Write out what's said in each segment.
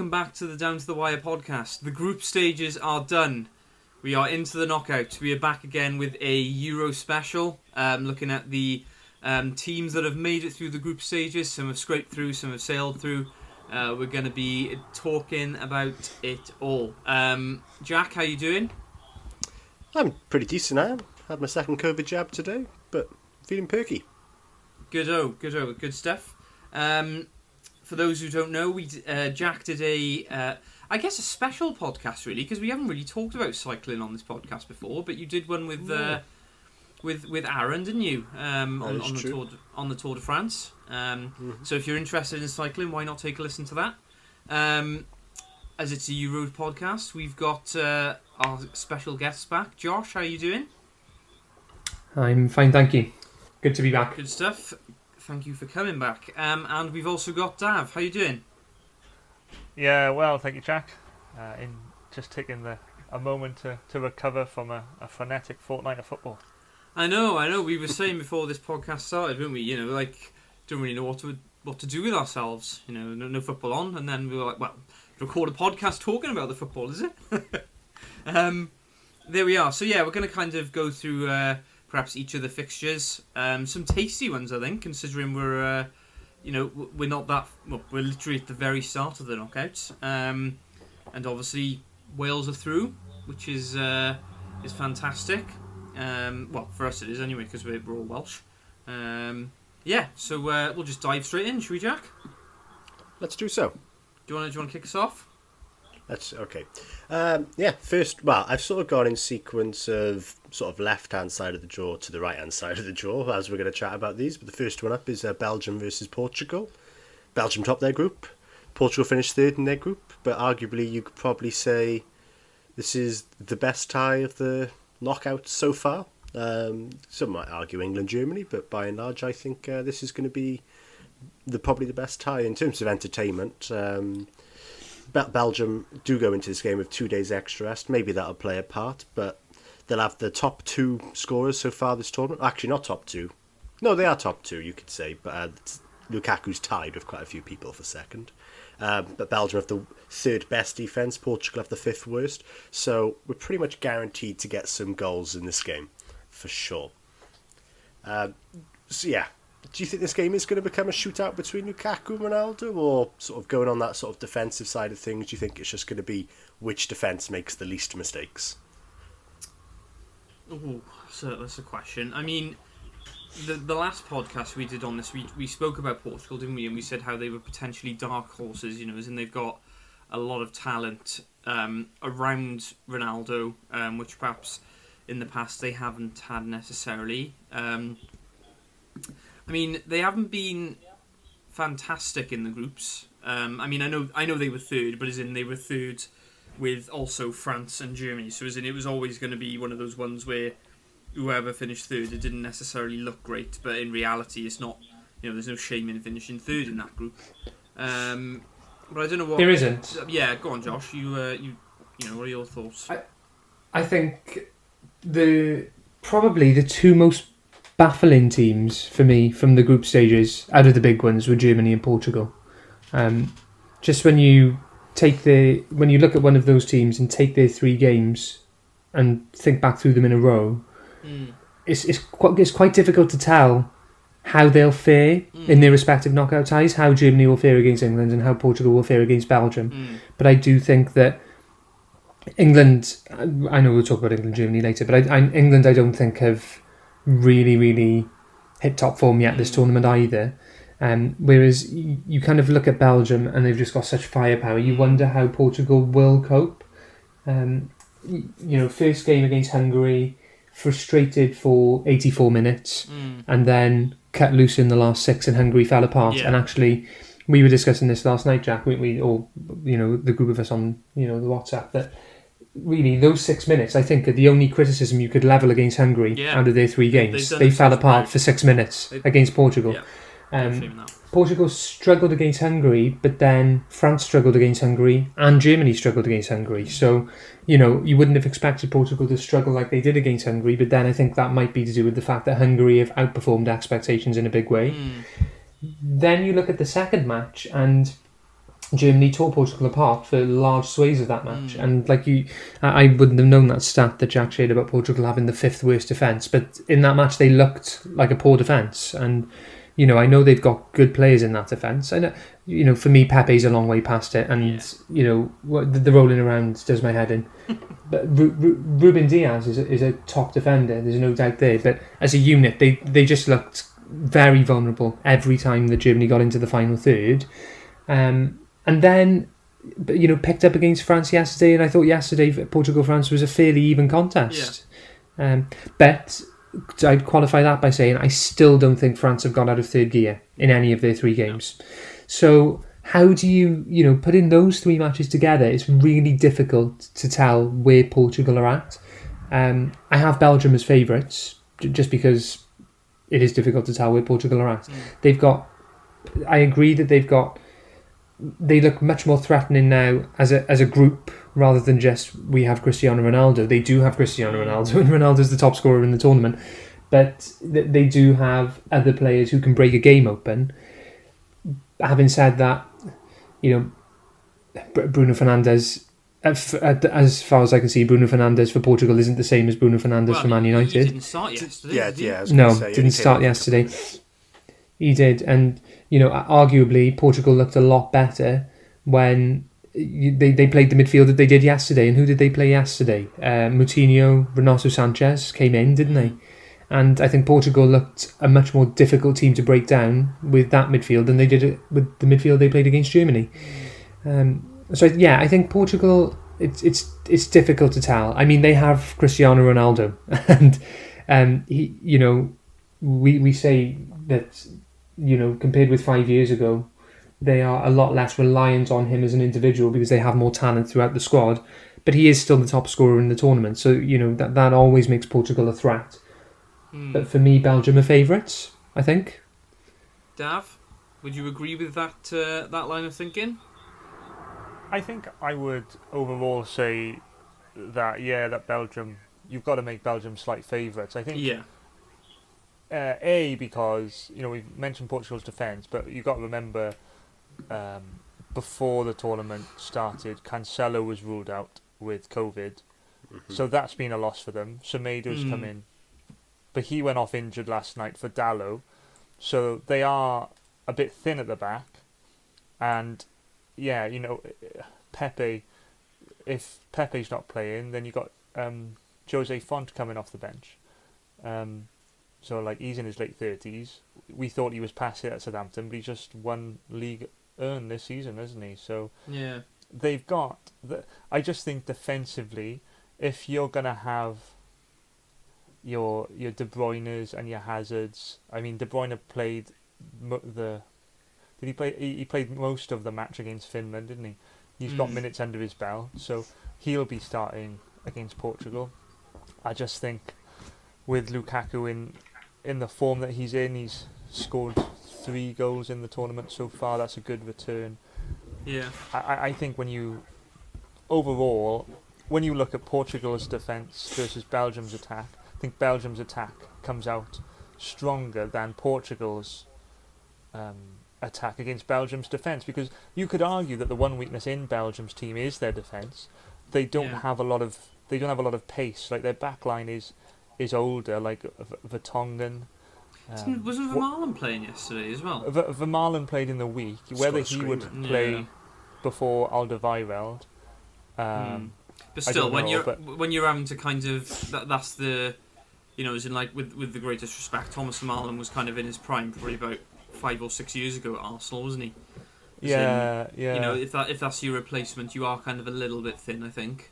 welcome back to the Down to the Wire podcast. The group stages are done. We are into the knockouts. We are back again with a Euro special, looking at the teams that have made it through the group stages. Some have scraped through, some have sailed through. We're going to be talking about it all. Jack, how you doing? I'm pretty decent, I am. Had my second COVID jab today, but feeling perky. Good stuff. For those who don't know, Jack did a special podcast, really, because we haven't really talked about cycling on this podcast before. But you did one with Aaron, didn't you? On the Tour de France. So if you're interested in cycling, why not take a listen to that? As it's a Euro podcast, we've got our special guests back. Josh, how are you doing? I'm fine, thank you. Good to be back. Good stuff. Thank you for coming back. And we've also got Dav. How you doing? Yeah, well, thank you, Jack. In just taking a moment to recover from a frenetic fortnight of football. I know. We were saying before this podcast started, weren't we? Don't really know what to do with ourselves. No football on, and then we were like, well, record a podcast talking about the football, is it? There we are. So yeah, we're going to kind of go through perhaps each of the fixtures. Some tasty ones, I think, considering we're not that. Well, we're literally at the very start of the knockouts, and obviously Wales are through, which is fantastic. Well, for us it is anyway, because we're all Welsh. So we'll just dive straight in, shall we, Jack? Let's do so. Do you want to kick us off? That's okay. First, I've sort of gone in sequence of sort of left-hand side of the draw to the right-hand side of the draw as we're going to chat about these. But the first one up is Belgium versus Portugal. Belgium topped their group. Portugal finished third in their group. But arguably, you could probably say this is the best tie of the knockouts so far. Some might argue England-Germany, but by and large, I think this is going to be probably the best tie in terms of entertainment. Belgium do go into this game with 2 days extra rest. Maybe that'll play a part, but they'll have the top two scorers so far this tournament. Actually, not top two. No, they are top two, you could say, but Lukaku's tied with quite a few people for second. But Belgium have the third best defence, Portugal have the fifth worst, so we're pretty much guaranteed to get some goals in this game, for sure. Do you think this game is going to become a shootout between Lukaku and Ronaldo, or sort of going on that sort of defensive side of things? Do you think it's just going to be which defence makes the least mistakes? Oh, so that's a question. I mean, the last podcast we did on this, we spoke about Portugal, didn't we? And we said how they were potentially dark horses, as in they've got a lot of talent around Ronaldo, which perhaps in the past they haven't had necessarily. I mean, they haven't been fantastic in the groups. I know they were third, but as in they were third with also France and Germany. So as in it was always going to be one of those ones where whoever finished third, it didn't necessarily look great, but in reality, it's not. There's no shame in finishing third in that group. But I don't know what there isn't. Yeah, go on, Josh. You what are your thoughts? I think probably the two most baffling teams for me from the group stages out of the big ones were Germany and Portugal. Just when you look at one of those teams and take their three games and think back through them in a row, it's quite difficult to tell how they'll fare in their respective knockout ties, how Germany will fare against England and how Portugal will fare against Belgium. But I do think that England, I know we'll talk about England-Germany later, but England I don't think have really, really hit top form yet this tournament either. Whereas you kind of look at Belgium and they've just got such firepower. You wonder how Portugal will cope. First game against Hungary, frustrated for 84 minutes and then cut loose in the last six and Hungary fell apart. Yeah. And actually, we were discussing this last night, Jack, we all, the group of us on, the WhatsApp, that really those 6 minutes, I think, are the only criticism you could level against Hungary out of their three games. They fell apart for 6 minutes against Portugal. Portugal struggled against Hungary, but then France struggled against Hungary and Germany struggled against Hungary. So, you wouldn't have expected Portugal to struggle like they did against Hungary, but then I think that might be to do with the fact that Hungary have outperformed expectations in a big way. Then you look at the second match and Germany tore Portugal apart for large swathes of that match. And I wouldn't have known that stat that Jack shared about Portugal having the 5th worst defence, but in that match they looked like a poor defence. And I know they've got good players in that defence. And for me, Pepe's a long way past it, and the rolling around does my head in. But Ruben Diaz is a top defender. There's no doubt there. But as a unit, they just looked very vulnerable every time that Germany got into the final third. And then, picked up against France yesterday, and I thought yesterday Portugal-France was a fairly even contest. Yeah. But I'd qualify that by saying I still don't think France have got out of third gear in any of their 3 games. No. So how do you put in those 3 matches together? It's really difficult to tell where Portugal are at. I have Belgium as favourites, just because it is difficult to tell where Portugal are at. I agree that they look much more threatening now as a group rather than just we have Cristiano Ronaldo. They do have Cristiano Ronaldo, and Ronaldo's the top scorer in the tournament, but they do have other players who can break a game open. Having said that, Bruno Fernandes, as far as I can see, Bruno Fernandes for Portugal isn't the same as Bruno Fernandes for Man United. He didn't start yesterday. Didn't start yesterday. He did, and arguably Portugal looked a lot better when they played the midfield that they did yesterday. And who did they play yesterday? Moutinho, Renato Sanchez came in, didn't they? And I think Portugal looked a much more difficult team to break down with that midfield than they did with the midfield they played against Germany. I think Portugal, it's difficult to tell. I mean, they have Cristiano Ronaldo, and we say that compared with 5 years ago, they are a lot less reliant on him as an individual because they have more talent throughout the squad. But he is still the top scorer in the tournament, so that always makes Portugal a threat. But for me, Belgium are favourites, I think. Dav, would you agree with that line of thinking? I think I would overall say that Belgium, you've got to make Belgium slight favourites. I think. Yeah. Because we've mentioned Portugal's defence, but you've got to remember before the tournament started, Cancelo was ruled out with COVID, so that's been a loss for them. Semedo's come in, but he went off injured last night for Dalot, so they are a bit thin at the back, and Pepe. If Pepe's not playing, then you got Jose Font coming off the bench. So he's in his late 30s. We thought he was past it at Southampton, but he's just won League Earn this season, hasn't he? So yeah, they've got. I just think defensively, if you're gonna have your De Bruyne's and your Hazards, I mean De Bruyne played Did he play? He played most of the match against Finland, didn't he? He's got minutes under his belt, so he'll be starting against Portugal. I just think with Lukaku in the form that he's in, he's scored 3 goals in the tournament so far. That's a good return. Yeah. I think when you look at Portugal's defence versus Belgium's attack, I think Belgium's attack comes out stronger than Portugal's attack against Belgium's defence, because you could argue that the one weakness in Belgium's team is their defence. They don't have a lot of pace. Like their back line is older, like Vertonghen. Wasn't Vermaelen playing yesterday as well? Vermaelen played in the week. Whether he would play before Alderweireld. But still, when you're having to kind of that's the, as in with the greatest respect, Thomas Vermaelen was kind of in his prime probably about 5 or 6 years ago at Arsenal, wasn't he? Yeah. If that's your replacement, you are kind of a little bit thin, I think.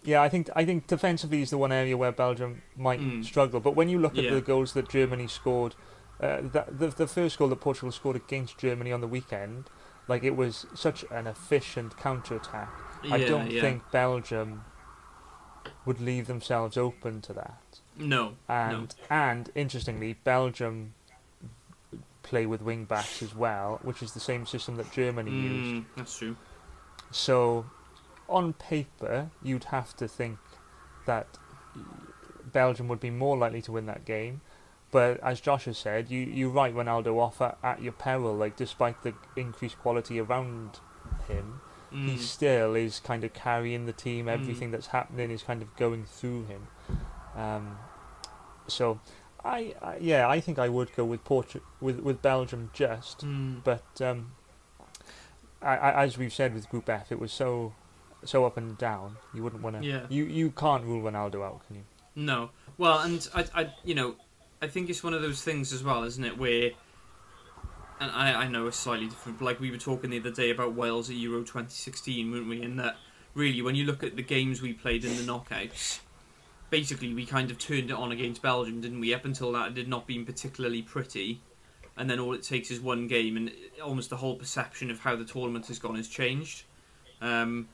Yeah, I think defensively is the one area where Belgium might struggle. But when you look at the goals that Germany scored, the first goal that Portugal scored against Germany on the weekend, it was such an efficient counter-attack. I don't think Belgium would leave themselves open to that. No. And interestingly, Belgium play with wing backs as well, which is the same system that Germany used. That's true. So, on paper, you'd have to think that Belgium would be more likely to win that game. But as Josh has said, you write Ronaldo off at your peril. Despite the increased quality around him, he still is kind of carrying the team. Everything that's happening is kind of going through him. So, I think I would go with with Belgium just, but as we've said with Group F, it was so up and down. You wouldn't want to. Yeah. You can't rule Ronaldo out, can you? No. Well, and I think it's one of those things as well, isn't it? Where, and I know it's slightly different, but like we were talking the other day about Wales at Euro 2016, weren't we? And that really, when you look at the games we played in the knockouts, basically we kind of turned it on against Belgium, didn't we? Up until that, it had not been particularly pretty. And then all it takes is one game, and almost the whole perception of how the tournament has gone has changed. And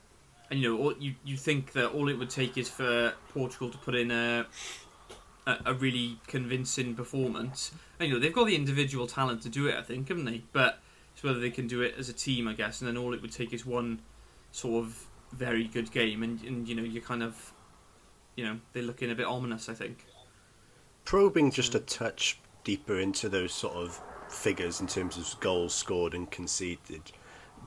you think that all it would take is for Portugal to put in a really convincing performance. And they've got the individual talent to do it, I think, haven't they? But it's whether they can do it as a team, I guess. And then all it would take is one sort of very good game, and you kind of, they're looking a bit ominous, I think. Probing just a touch deeper into those sort of figures in terms of goals scored and conceded.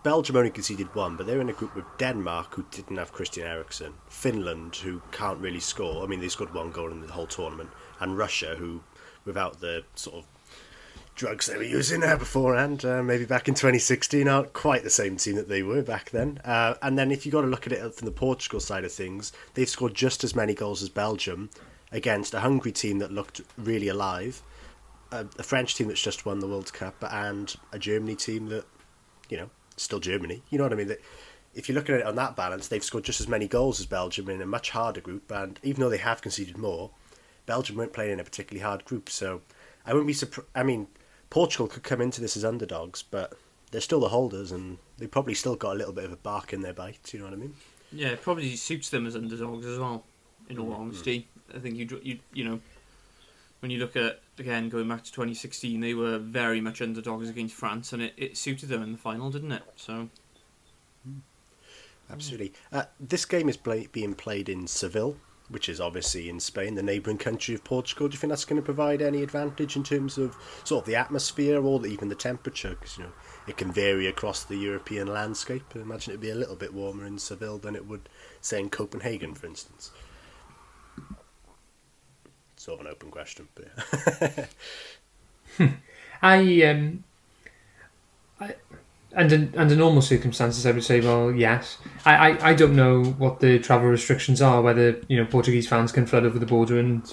Belgium only conceded one, but they're in a group with Denmark, who didn't have Christian Eriksen, Finland, who can't really score. I mean, they scored one goal in the whole tournament, and Russia, who, without the sort of drugs they were using beforehand, maybe back in 2016, aren't quite the same team that they were back then. And then if you got to look at it from the Portugal side of things, they've scored just as many goals as Belgium against a Hungary team that looked really alive, a French team that's just won the World Cup, and a Germany team that, still Germany. You know what I mean? If you look at it on that balance, they've scored just as many goals as Belgium in a much harder group, and even though they have conceded more, Belgium weren't playing in a particularly hard group, so I wouldn't be surprised. I mean, Portugal could come into this as underdogs, but they're still the holders, and they probably still got a little bit of a bark in their bite, you know what I mean? Yeah, it probably suits them as underdogs as well, in all honesty. I think you when you look at, again, going back to 2016, they were very much underdogs against France, and it suited them in the final, didn't it? So, absolutely. This game is being played in Seville, which is obviously in Spain, the neighbouring country of Portugal. Do you think that's going to provide any advantage in terms of sort of the atmosphere or even the temperature? Because it can vary across the European landscape. I imagine it'd be a little bit warmer in Seville than it would, say, in Copenhagen, for instance. Sort of an open question, but Under normal circumstances, I would say, well, yes. I don't know what the travel restrictions are, whether Portuguese fans can flood over the border and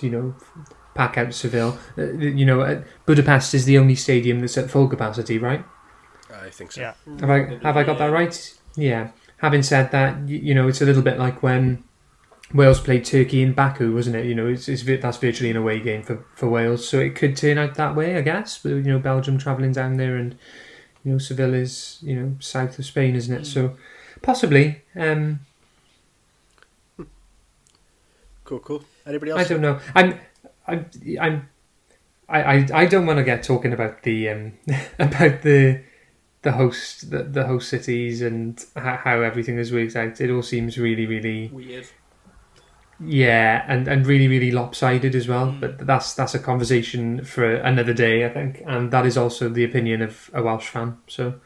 pack out Seville. Budapest is the only stadium that's at full capacity, right? I think so. Yeah. Have I got that right? Yeah. Having said that, it's a little bit like when Wales played Turkey in Baku, wasn't it? That's virtually an away game for Wales, so it could turn out that way, I guess. But, Belgium travelling down there, and Seville is south of Spain, isn't it? So possibly. Cool. Anybody else? I don't know. I don't want to get talking about the about the host cities and how everything has worked out. It all seems really, really weird. Yeah, and really, really lopsided as well. But that's a conversation for another day, I think. And that is also the opinion of a Welsh fan. So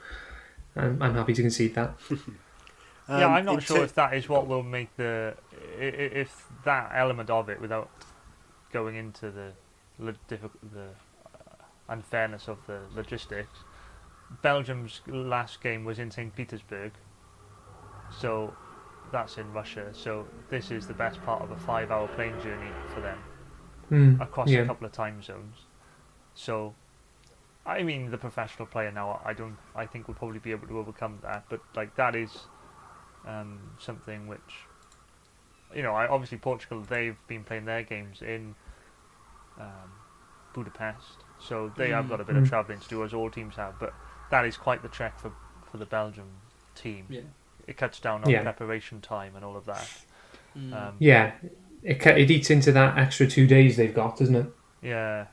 I'm happy to concede that. Yeah, I'm not sure if that is what will make if that element of it, without going into the unfairness of the logistics. Belgium's last game was in St. Petersburg, so that's in Russia, so this is the best part of a 5-hour plane journey for them across a couple of time zones. So, I mean, the professional player now, I think will probably be able to overcome that, but that is something which, obviously Portugal, they've been playing their games in Budapest, so they have got a bit of travelling to do, as all teams have, but that is quite the trek for the Belgium team. Yeah. It cuts down on preparation time and all of that. It eats into that extra 2 days they've got, doesn't it? Yeah.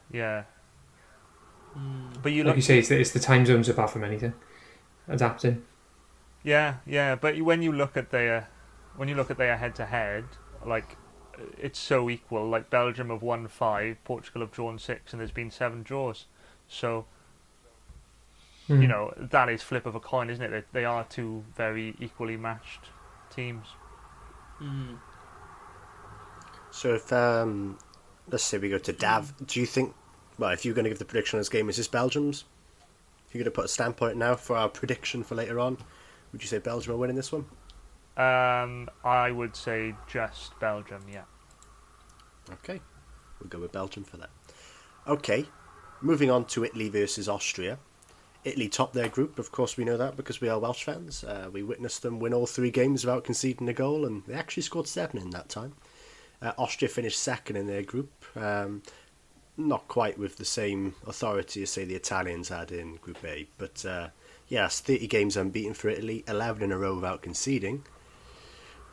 But you say, it's the time zones apart from anything adapting. Yeah. But when you look at their head to head, it's so equal. Like Belgium have won 5, Portugal have drawn 6, and there's been 7 draws. So you know, that is flip of a coin, isn't it? They are two very equally matched teams. Mm. So if let's say we go to Dav, do you think? Well, if you're going to give the prediction on this game, is this Belgium's? If you're going to put a standpoint now for our prediction for later on, would you say Belgium are winning this one? I would say just Belgium, yeah. Okay, we'll go with Belgium for that. Okay, moving on to Italy versus Austria. Italy topped their group, of course we know that because we are Welsh fans. We witnessed them win all 3 games without conceding a goal, and they actually scored 7 in that time. Austria finished second in their group, not quite with the same authority as, say, the Italians had in Group A, but yes, 30 games unbeaten for Italy, 11 in a row without conceding.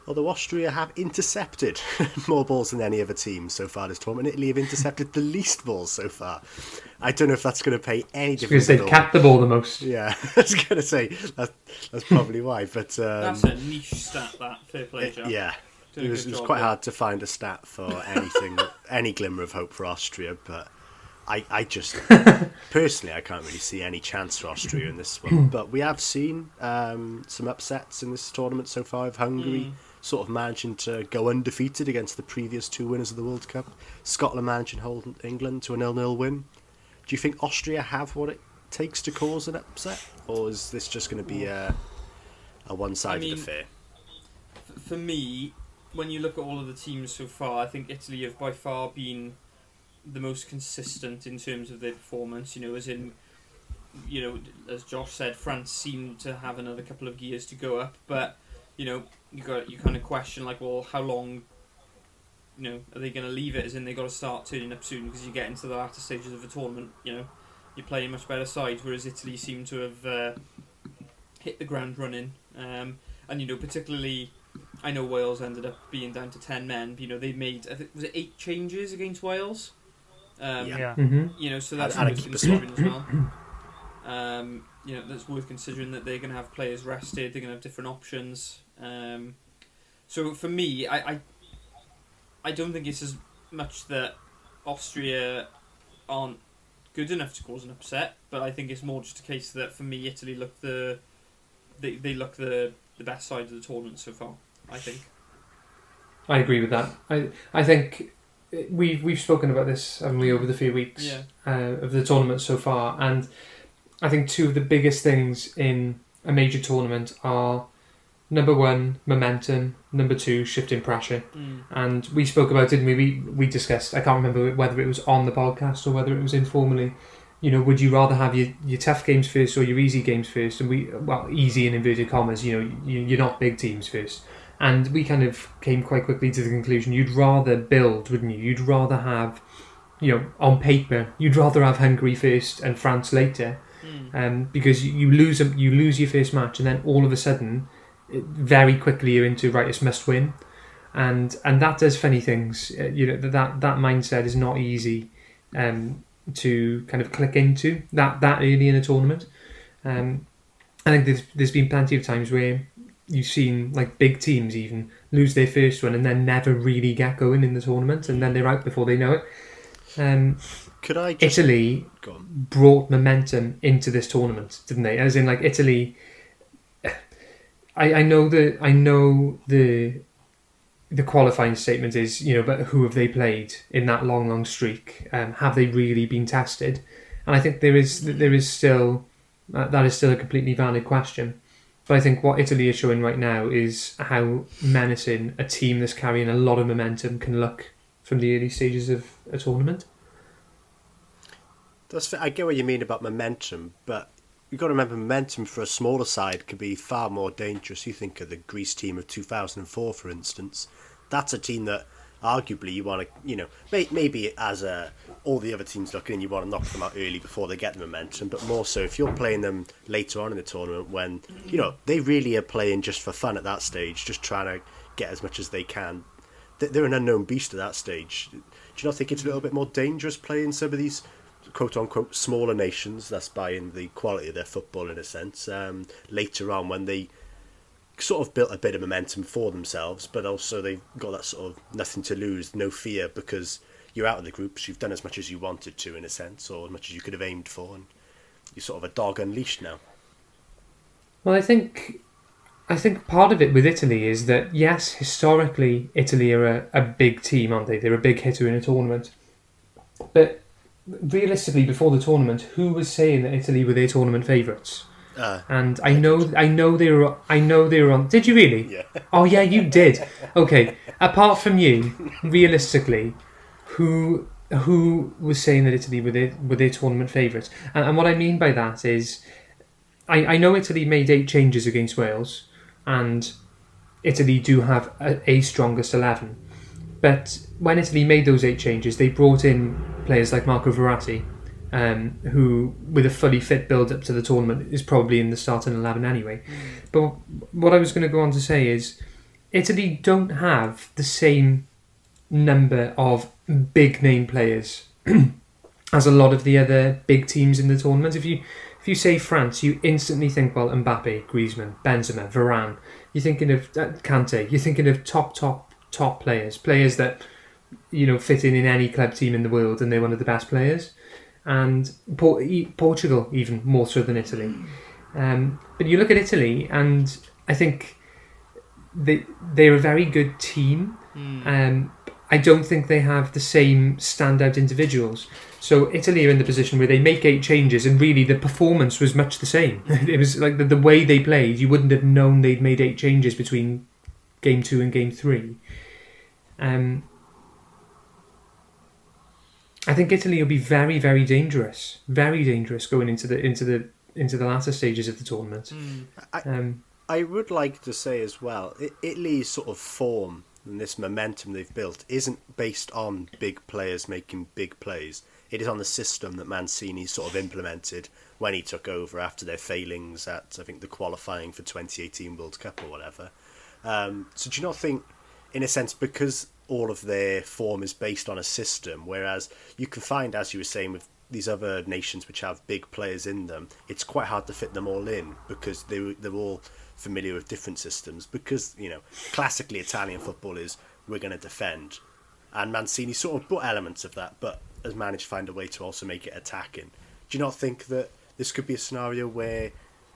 Although Austria have intercepted more balls than any other team so far this tournament. Italy have intercepted the least balls so far. I don't know if that's going to pay any difference. Because they've capped the ball the most. Yeah, I was going to say that's probably why. But That's a niche stat, that. Fair play, Jack. yeah, Doing a it was good job quite there. hard to find a stat for anything, any glimmer of hope for Austria. But I just personally, I can't really see any chance for Austria in this one. But we have seen some upsets in this tournament so far. Of Hungary sort of managing to go undefeated against the previous 2 winners of the World Cup. Scotland managing to hold England to a 0-0 win. Do you think Austria have what it takes to cause an upset, or is this just going to be a one-sided affair? For me, when you look at all of the teams so far, I think Italy have by far been the most consistent in terms of their performance. You know, as in, you know, as Josh said, France seemed to have another couple of gears to go up, but you know, you kind of question like, well, how long? You know, are they going to leave it? As in, they got to start turning up soon because you get into the latter stages of the tournament. You know, you're playing much better sides, whereas Italy seem to have hit the ground running. And you know, particularly, I know Wales ended up being down to 10 men. But, you know, they made, I think, was it 8 changes against Wales? Yeah. You know, so that's And a worth keeper considering as well. You know, that's worth considering that they're going to have players rested. They're going to have different options. So for me, I don't think it's as much that Austria aren't good enough to cause an upset, but I think it's more just a case that for me, Italy look they look the best side of the tournament so far. I think. I agree with that. I think we've spoken about this, haven't we, over the few weeks of the tournament so far, and I think 2 of the biggest things in a major tournament are, number 1, momentum, number 2, shifting pressure. And we spoke about, didn't we? We discussed, I can't remember whether it was on the podcast or whether it was informally, you know, would you rather have your tough games first or your easy games first? And easy in inverted commas, you know, you're not big teams first. And we kind of came quite quickly to the conclusion you'd rather build, wouldn't you? You'd rather have, you know, on paper, you'd rather have Hungary first and France later. Because you lose your first match and then all of a sudden, very quickly you're into, right, it's must win, and that does funny things. You know, that mindset is not easy to kind of click into that early in a tournament. I think there's been plenty of times where you've seen like big teams even lose their first one and then never really get going in the tournament, and then they're out before they know it. Could I just... Italy brought momentum into this tournament, didn't they? As in, like, Italy. I know the qualifying statement is, you know, but who have they played in that long streak? Have they really been tested? And I think there is still that is still a completely valid question. But I think what Italy is showing right now is how menacing a team that's carrying a lot of momentum can look from the early stages of a tournament. I get what you mean about momentum, but you've got to remember momentum for a smaller side could be far more dangerous. You think of the Greece team of 2004, for instance. That's a team that arguably you want to, you know, maybe as all the other teams looking in, you want to knock them out early before they get the momentum, but more so if you're playing them later on in the tournament when, you know, they really are playing just for fun at that stage, just trying to get as much as they can. They're an unknown beast at that stage. Do you not think it's a little bit more dangerous playing some of these quote-unquote smaller nations, that's buying the quality of their football in a sense, later on when they sort of built a bit of momentum for themselves, but also they've got that sort of nothing to lose, no fear, because you're out of the groups, you've done as much as you wanted to in a sense, or as much as you could have aimed for, and you're sort of a dog unleashed now. Well, I think part of it with Italy is that, yes, historically Italy are a big team, aren't they? They're a big hitter in a tournament. But realistically, before the tournament, who was saying that Italy were their tournament favourites? And I know they were on. Did you really? Yeah. Oh yeah, you did. Okay. Apart from you, realistically, who was saying that Italy were their tournament favourites? And what I mean by that is, I know Italy made 8 changes against Wales, and Italy do have a strongest 11. But when Italy made those 8 changes, they brought in players like Marco Verratti, who, with a fully fit build-up to the tournament, is probably in the starting 11 anyway. But what I was going to go on to say is, Italy don't have the same number of big-name players as a lot of the other big teams in the tournament. If you say France, you instantly think, well, Mbappe, Griezmann, Benzema, Varane. You're thinking of Kante. You're thinking of top players that fit in any club team in the world, and they're one of the best players. And Portugal even more so than Italy. But you look at Italy, and I think they're a very good team. I don't think they have the same standout individuals. So Italy are in the position where they make 8 changes, and really the performance was much the same. It was like the way they played, you wouldn't have known they'd made 8 changes between game 2 and game 3. I think Italy will be very, very dangerous going into the latter stages of the tournament. I would like to say as well, Italy's sort of form and this momentum they've built isn't based on big players making big plays. It is on the system that Mancini sort of implemented when he took over after their failings at, I think, the qualifying for 2018 World Cup or whatever. So do you not think, in a sense, because all of their form is based on a system, whereas you can find, as you were saying, with these other nations which have big players in them, it's quite hard to fit them all in because they're all familiar with different systems, because classically Italian football is we're going to defend, and Mancini sort of brought elements of that but has managed to find a way to also make it attacking. Do you not think that this could be a scenario where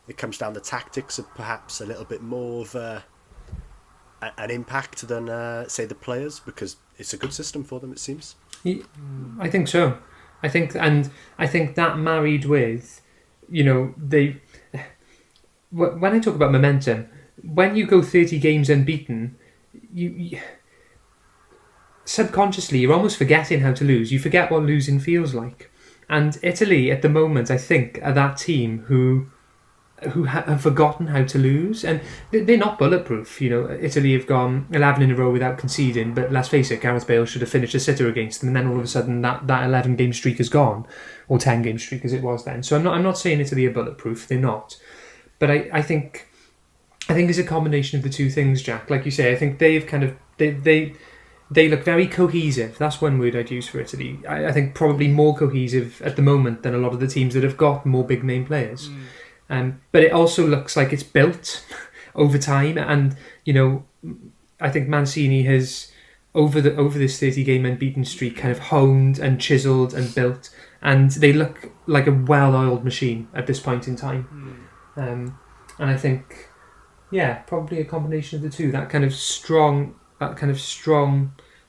it comes down to tactics of perhaps a little bit more of an impact than say the players, because it's a good system for them, it seems? I think so. I think that married with when I talk about momentum, when you go 30 games unbeaten, you subconsciously you're almost forgetting how to lose. You forget what losing feels like. And Italy, at the moment, I think, are that team who have forgotten how to lose, and they're not bulletproof. Italy have gone 11 in a row without conceding, but let's face it, Gareth Bale should have finished a sitter against them, and then all of a sudden that 11 game streak is gone, or 10 game streak as it was then. So I'm not saying Italy are bulletproof. They're not. But I think it's a combination of the two things, Jack. Like you say, I think they've kind of they look very cohesive. That's one word I'd use for Italy. I think probably more cohesive at the moment than a lot of the teams that have got more big name players. But it also looks like it's built over time, and I think Mancini has over this 30 game unbeaten streak kind of honed and chiselled and built, and they look like a well-oiled machine at this point in time. And I think, probably a combination of the two. That kind of strong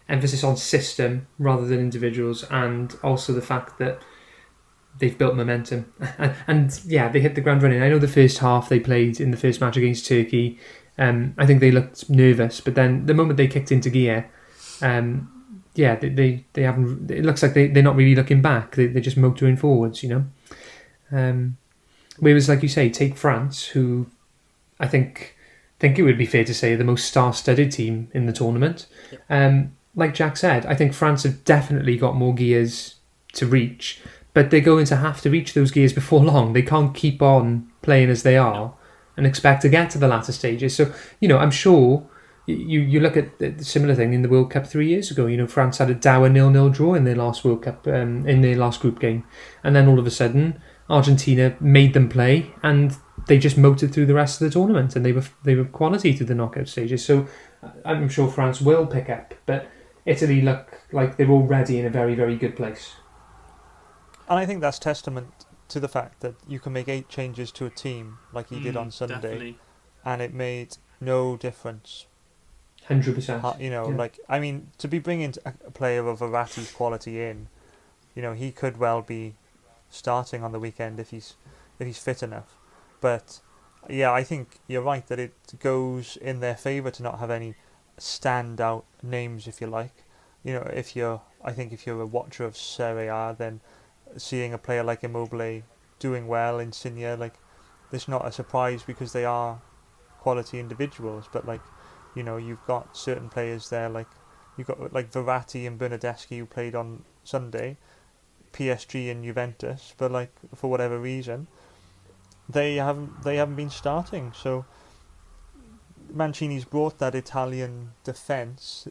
emphasis on system rather than individuals, and also the fact that they've built momentum. and they hit the ground running. I know the first half they played in the first match against Turkey, I think they looked nervous, but then the moment they kicked into gear, they haven't. It looks like they're not really looking back. They're just motoring forwards, Whereas, like you say, take France, who I think it would be fair to say are the most star-studded team in the tournament. Like Jack said, I think France have definitely got more gears to reach, but they're going to have to reach those gears before long. They can't keep on playing as they are and expect to get to the latter stages. So, I'm sure you look at the similar thing in the World Cup 3 years ago. France had a dour 0-0 draw in their last World Cup, in their last group game. And then all of a sudden, Argentina made them play, and they just motored through the rest of the tournament, and they were quality through the knockout stages. So I'm sure France will pick up, but Italy look like they're already in a very, very good place. And I think that's testament to the fact that you can make 8 changes to a team like he did on Sunday, Definitely. and it made no difference. 100%. You know, Yeah. like, I mean, to be bringing a player of Verratti's quality in, you know, he could well be starting on the weekend if he's fit enough. But yeah, I think you're right that it goes in their favour to not have any standout names, if you like. You know, if you're a watcher of Serie A, then seeing a player like Immobile doing well, Insigne, like, it's not a surprise because they are quality individuals. But, like, you know, you've got certain players there, like you've got like Verratti and Bernardeschi who played on Sunday, PSG and Juventus, but like for whatever reason they haven't been starting. So Mancini's brought that Italian defence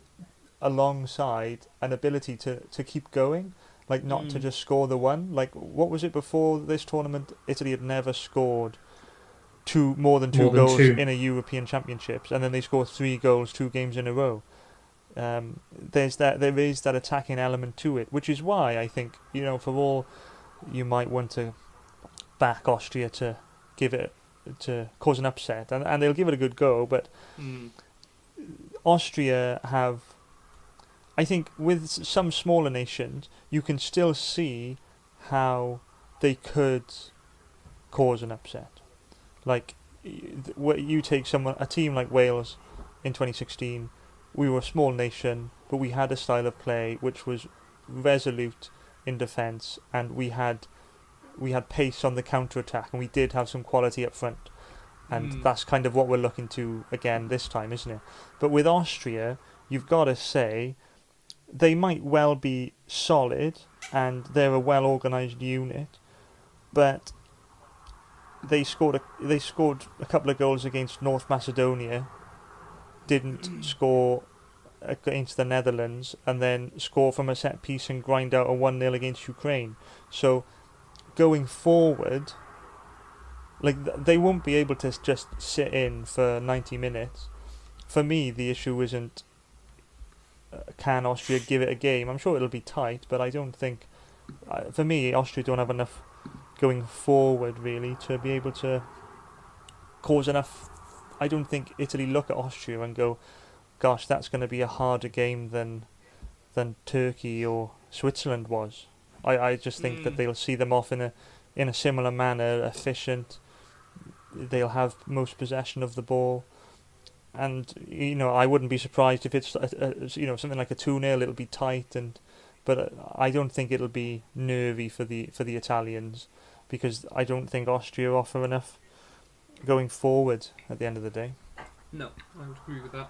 alongside an ability to keep going, like not to just score the one. Like, what was it before this tournament? Italy had never scored more than two goals in a European Championships, and then they scored 3 goals 2 games in a row. There is that attacking element to it, which is why I think, you know, for all you might want to back Austria to cause an upset, and they'll give it a good go, but Austria have, I think, with some smaller nations, you can still see how they could cause an upset. Like, you take a team like Wales in 2016. We were a small nation, but we had a style of play which was resolute in defence, and we had pace on the counter attack, and we did have some quality up front, and that's kind of what we're looking to again this time, isn't it? But with Austria, you've got to say they might well be solid, and they're a well organised unit, but they scored a couple of goals against North Macedonia, didn't score against the Netherlands, and then score from a set piece and grind out a 1-0 against Ukraine. So going forward, like, they won't be able to just sit in for 90 minutes. For me, the issue isn't can Austria give it a game. I'm sure it'll be tight, but I don't think, for me, Austria don't have enough going forward really to be able to cause enough. I don't think Italy look at Austria and go, gosh, that's going to be a harder game than Turkey or Switzerland was. I just think that they'll see them off in a similar manner, efficient. They'll have most possession of the ball, and you know, I wouldn't be surprised if it's something like a 2-0. It'll be tight, but I don't think it'll be nervy for the Italians, because I don't think Austria offer enough going forward at the end of the day. No, I would agree with that.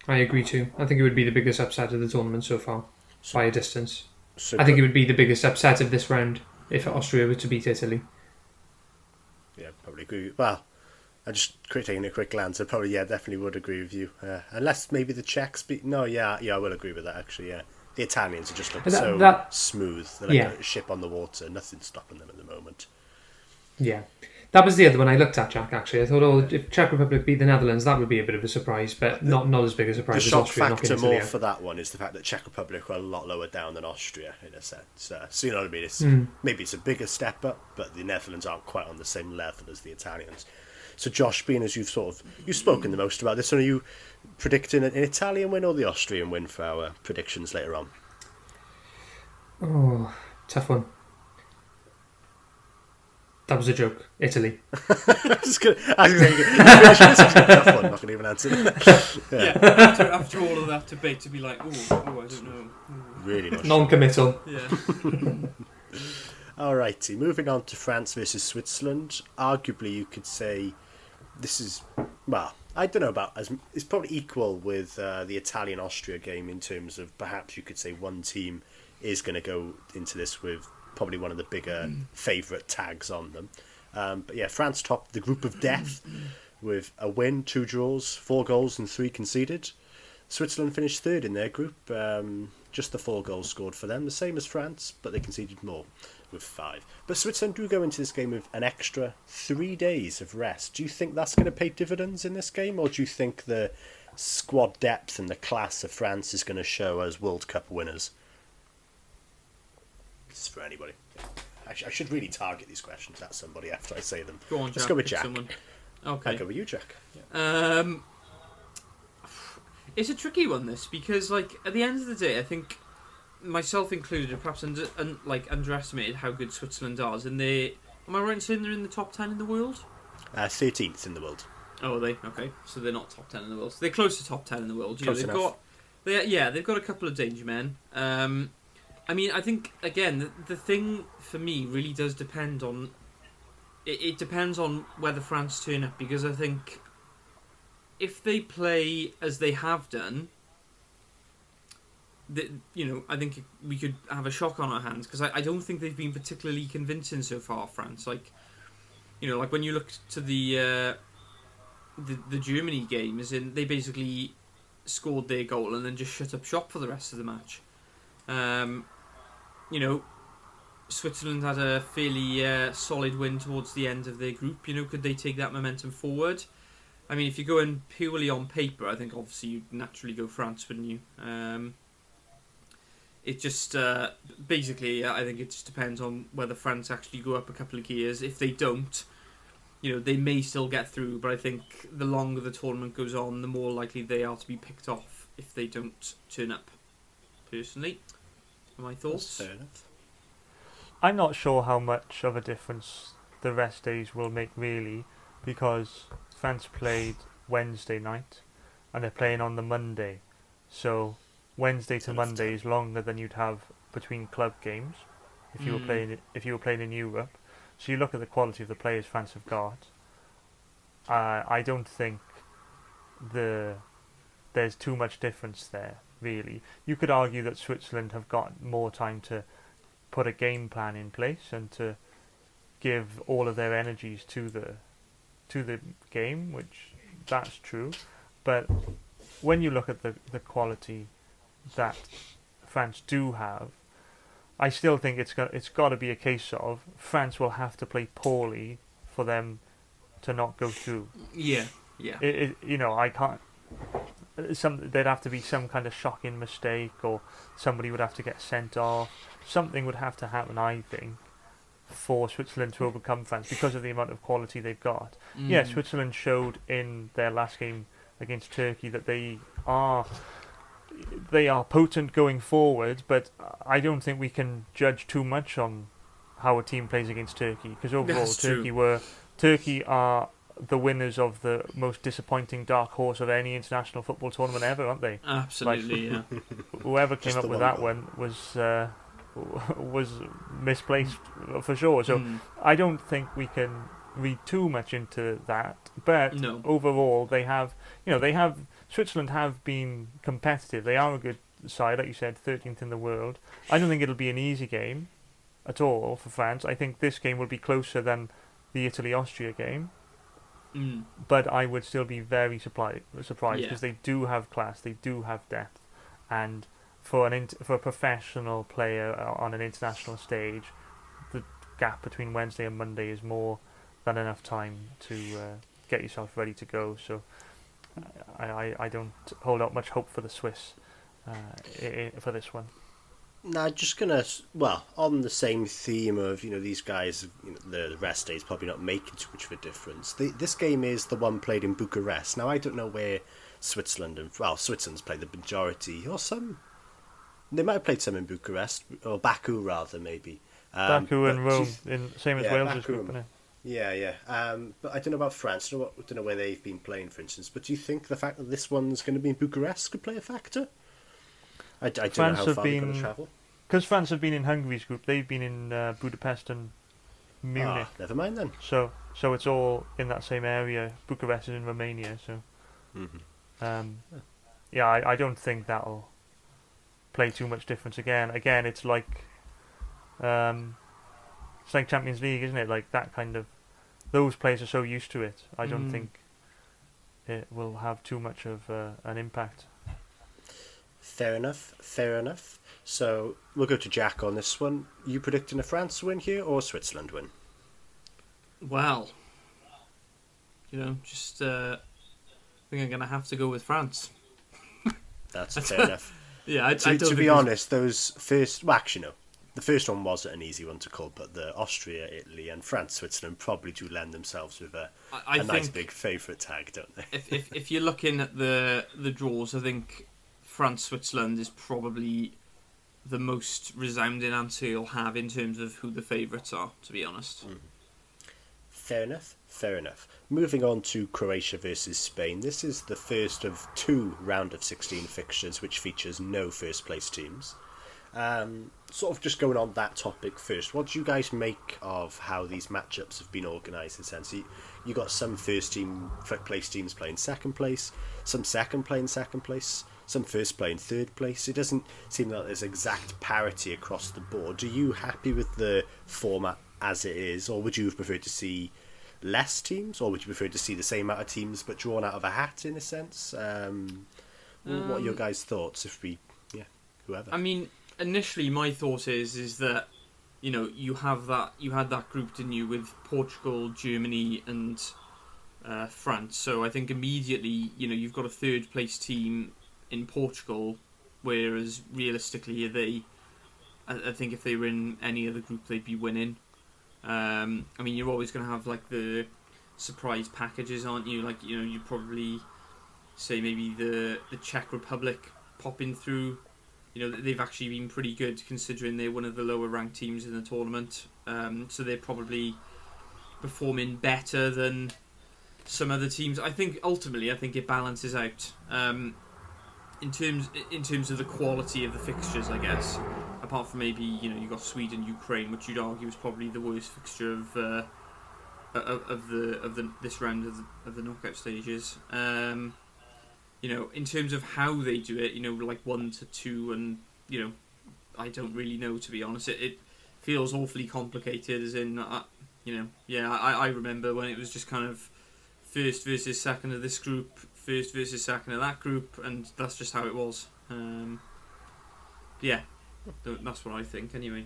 I agree too. I think it would be the biggest upset of the tournament so far, by a distance. I think it would be the biggest upset of this round if Austria were to beat Italy. Yeah, probably agree. Well, I just taking a quick glance, I probably definitely would agree with you. Unless maybe the Czechs beat. No, I will agree with that actually. Yeah, the Italians are just so smooth. They're like a ship on the water. Nothing's stopping them at the moment. Yeah. That was the other one I looked at, Jack, actually. I thought, if Czech Republic beat the Netherlands, that would be a bit of a surprise, but not as big a surprise as Austria knocking Italy out. The shock factor more for that one is the fact that Czech Republic are a lot lower down than Austria, in a sense. So you know what I mean? Maybe it's a bigger step up, but the Netherlands aren't quite on the same level as the Italians. So Josh, being as you've spoken the most about this, are you predicting an Italian win or the Austrian win for our predictions later on? Oh, tough one. That was a joke. Italy. I was going to say, tough one. Not going to even answer that. Yeah. After all of that debate, to be like, I don't know. Really not non-committal. Yeah. Alrighty, moving on to France versus Switzerland. Arguably, you could say this is, well, I don't know it's probably equal with the Italian-Austria game in terms of perhaps you could say one team is going to go into this with probably one of the bigger favourite tags on them. But yeah, France topped the group of death with a win, 2 draws, 4 goals and 3 conceded. Switzerland finished third in their group, just the 4 goals scored for them, the same as France, but they conceded more with 5. But Switzerland do go into this game with an extra 3 days of rest. Do you think that's going to pay dividends in this game, or do you think the squad depth and the class of France is going to show as World Cup winners? This is for anybody. I should really target these questions at somebody after I say them. Go on, Jack. Let's go with pick Jack. Someone. Okay. I'll go with you, Jack. Yeah. It's a tricky one, this, because, like, at the end of the day, I think, myself included, have perhaps underestimated how good Switzerland are. And am I right in saying they're in the top 10 in the world? 13th in the world. Oh, are they? Okay, so they're not top 10 in the world. So they're close to top 10 in the world. Close enough. They've got a couple of danger men. I mean, I think, again, the thing for me really does depend on... It depends on whether France turn up, because I think if they play as they have done, I think we could have a shock on our hands, because I don't think they've been particularly convincing so far, France. Like when you look to the Germany game, as in they basically scored their goal and then just shut up shop for the rest of the match. Switzerland had a fairly solid win towards the end of their group. Could they take that momentum forward? I mean, if you're going purely on paper, I think obviously you'd naturally go France, wouldn't you? It just basically, I think it just depends on whether France actually go up a couple of gears. If they don't, they may still get through, but I think the longer the tournament goes on, the more likely they are to be picked off if they don't turn up. Personally, my thoughts. That's fair enough. I'm not sure how much of a difference the rest days will make, really, because France played Wednesday night and they're playing on the Monday, so Wednesday to Monday is longer than you'd have between club games if you were playing in Europe. So you look at the quality of the players France have got. I don't think there's too much difference there, really. You could argue that Switzerland have got more time to put a game plan in place and to give all of their energies to the game, which that's true. But when you look at the quality that France do have, I still think it's got to be a case of France will have to play poorly for them to not go through. Yeah. I can't. There'd have to be some kind of shocking mistake, or somebody would have to get sent off. Something would have to happen, I think, for Switzerland to overcome France because of the amount of quality they've got. Yeah, Switzerland showed in their last game against Turkey that they are potent going forward, but I don't think we can judge too much on how a team plays against Turkey, because overall Turkey are the winners of the most disappointing dark horse of any international football tournament ever, aren't they? Absolutely, yeah. Whoever came up with that one was misplaced for sure. So I don't think we can read too much into that. But overall, Switzerland have been competitive. They are a good side, like you said, 13th in the world. I don't think it'll be an easy game at all for France. I think this game will be closer than the Italy-Austria game. But I would still be very surprised because they do have class, they do have depth, and for a professional player on an international stage, the gap between Wednesday and Monday is more than enough time to get yourself ready to go. So I don't hold out much hope for the Swiss for this one. No, just on the same theme of, these guys, the rest days probably not making too much of a difference. This game is the one played in Bucharest. Now, I don't know where Switzerland's played the majority, or some. They might have played some in Bucharest, or Baku rather, maybe. Baku and Rome, same as Wales' group, isn't it? Yeah. But I don't know about France. I don't know where they've been playing, for instance. But do you think the fact that this one's going to be in Bucharest could play a factor? I don't know how far they're going to travel. Because France have been in Hungary's group, they've been in Budapest and Munich. Never mind then. So it's all in that same area. Bucharest is in Romania, so... I don't think that'll play too much difference again. Again, it's like Champions League, isn't it? Like that kind of... Those players are so used to it. I don't think it will have too much of an impact. Fair enough. So we'll go to Jack on this one. You predicting a France win here or a Switzerland win? Well, I think I'm going to have to go with France. That's fair enough. Yeah, to be honest, those first... Well, actually, no. the first one wasn't an easy one to call, but the Austria, Italy, and France, Switzerland probably do lend themselves with a nice big favourite tag, don't they? if you're looking at the draws, I think France, Switzerland is probably the most resounding answer you'll have in terms of who the favourites are, to be honest. Fair enough. Moving on to Croatia versus Spain. This is the first of 2 round of 16 fixtures which features no first place teams. Sort of just going on that topic first, what do you guys make of how these matchups have been organised in a sense? You got some first place teams playing second place, some second playing second place, some first playing third place. It doesn't seem like there's exact parity across the board. Are you happy with the format as it is, or would you have preferred to see less teams, or would you prefer to see the same amount of teams but drawn out of a hat in a sense? What are your guys' thoughts whoever? I mean, initially my thought is that, you know, you had that group, didn't you, with Portugal, Germany and France. So I think immediately, you know, you've got a third place team in Portugal, whereas realistically I think if they were in any other group they'd be winning. I mean, you're always going to have like the surprise packages, aren't you? Like, you know, you probably say maybe the Czech Republic popping through. You know, they've actually been pretty good considering they're one of the lower ranked teams in the tournament. So they're probably performing better than some other teams. I think ultimately, it balances out. In terms of the quality of the fixtures, I guess. Apart from maybe, you know, you got Sweden, Ukraine, which you'd argue is probably the worst fixture of this round of the knockout stages. You know, in terms of how they do it, you know, like 1 to 2, and, you know, I don't really know, to be honest. It feels awfully complicated, as in, I remember when it was just kind of first versus second of this group, first versus second of that group, and that's just how it was. That's what I think, anyway.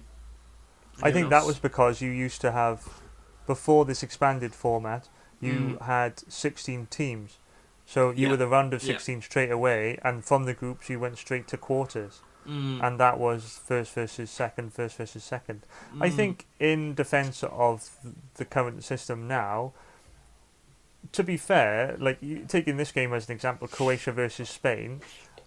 I think that was because you used to have, before this expanded format, you had 16 teams. So you were the round of 16 straight away, and from the groups you went straight to quarters. And that was first versus second. I think in defence of the current system now, to be fair, like taking this game as an example, Croatia versus Spain,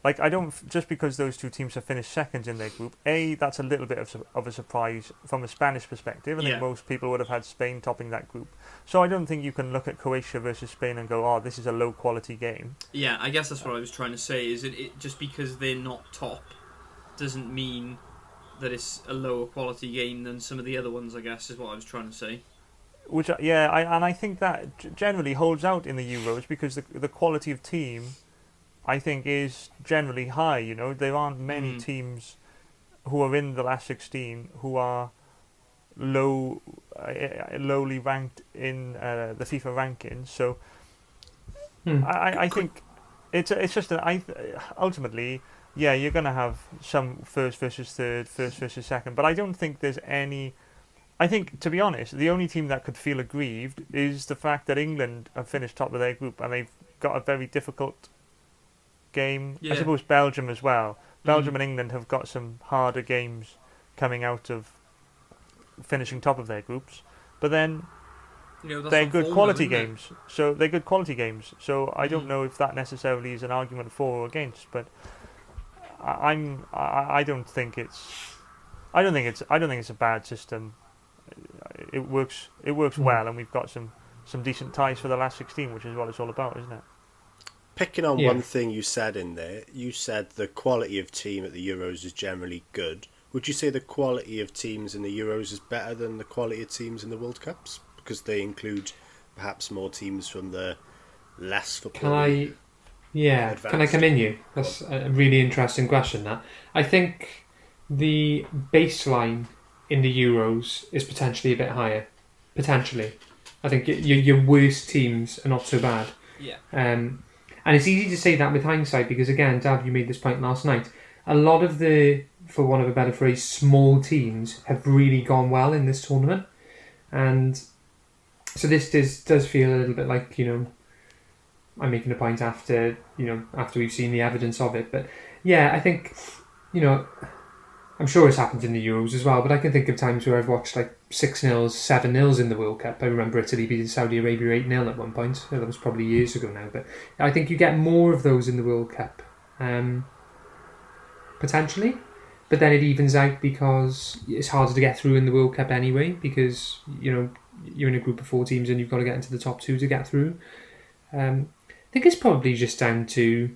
like I don't, just because those two teams have finished seconds in their group, that's a little bit of a surprise from a Spanish perspective. I think most people would have had Spain topping that group. So I don't think you can look at Croatia versus Spain and go, oh, this is a low quality game. Yeah, I guess that's what I was trying to say, is it just because they're not top doesn't mean that it's a lower quality game than some of the other ones, I guess, is what I was trying to say. Which, I think that generally holds out in the Euros, because the quality of team, I think, is generally high. You know, there aren't many teams who are in the last 16 who are lowly ranked in the FIFA rankings. So I think it's just ultimately, you're going to have some first versus third, first versus second, but I don't think there's any. I think, to be honest, the only team that could feel aggrieved is the fact that England have finished top of their group and they've got a very difficult game. I suppose Belgium as well. Belgium and England have got some harder games coming out of finishing top of their groups, but then they're good quality games. So they're good quality games. So I don't know if that necessarily is an argument for or against, but I don't think it's a bad system. It works well, and we've got some decent ties for the last 16, which is what it's all about, isn't it? Picking on one thing you said in there, you said the quality of team at the Euros is generally good. Would you say the quality of teams in the Euros is better than the quality of teams in the World Cups? Because they include perhaps more teams from the less football. Can I come in you? That's a really interesting question, that. I think the baseline in the Euros is potentially a bit higher. Potentially. I think your worst teams are not so bad. Yeah. And it's easy to say that with hindsight, because again, Dav, you made this point last night. A lot of the, for want of a better phrase, small teams have really gone well in this tournament. And so this does feel a little bit like, I'm making a point after we've seen the evidence of it. But yeah, I think, I'm sure it's happened in the Euros as well, but I can think of times where I've watched like 6-0s, 7-0s in the World Cup. I remember Italy beating Saudi Arabia 8-0 at one point. That was probably years ago now, but I think you get more of those in the World Cup, potentially. But then it evens out because it's harder to get through in the World Cup anyway, because you're in a group of 4 teams and you've got to get into the top 2 to get through. I think it's probably just down to,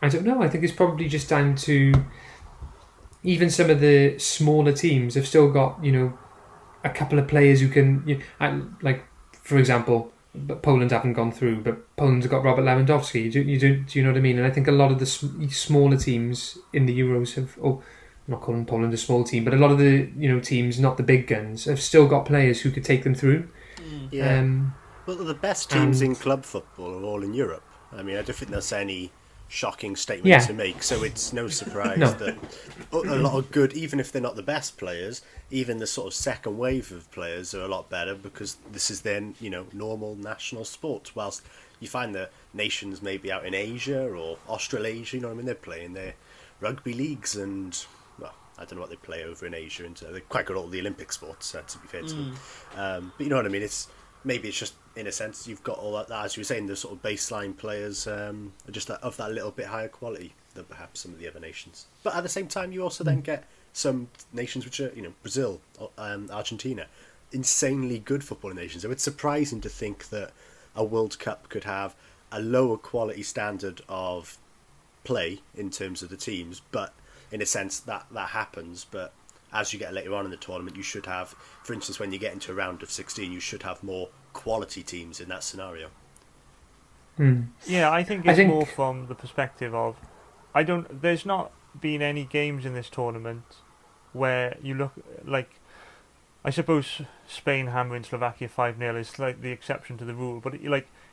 I don't know. I think it's probably just down to even some of the smaller teams have still got a couple of players who can like, for example, Poland haven't gone through, but Poland's got Robert Lewandowski. Do you know what I mean? And I think a lot of the smaller teams in the Euros have, I'm not calling Poland a small team, but a lot of the teams, not the big guns, have still got players who could take them through. Yeah. Well, the best teams in club football are all in Europe. I mean, I don't think there's any shocking statement to make, so it's no surprise that a lot of good, even if they're not the best players, even the sort of second wave of players are a lot better because this is their normal national sport, whilst you find that nations maybe out in Asia or Australasia, they're playing their rugby leagues and, well, I don't know what they play over in Asia, and they're quite good at all the Olympic sports, to be fair to them. But you know what I mean, maybe it's just, in a sense, you've got all that, as you were saying, the sort of baseline players are just of that little bit higher quality than perhaps some of the other nations. But at the same time, you also then get some nations which are, Brazil, Argentina, insanely good footballing nations. So it's surprising to think that a World Cup could have a lower quality standard of play in terms of the teams, but in a sense that happens. But as you get later on in the tournament, you should have, for instance, when you get into a round of 16, you should have more quality teams in that scenario. Yeah, I think it's more from the perspective of, there's not been any games in this tournament where you look like, I suppose Spain hammering Slovakia 5-0 is like the exception to the rule, but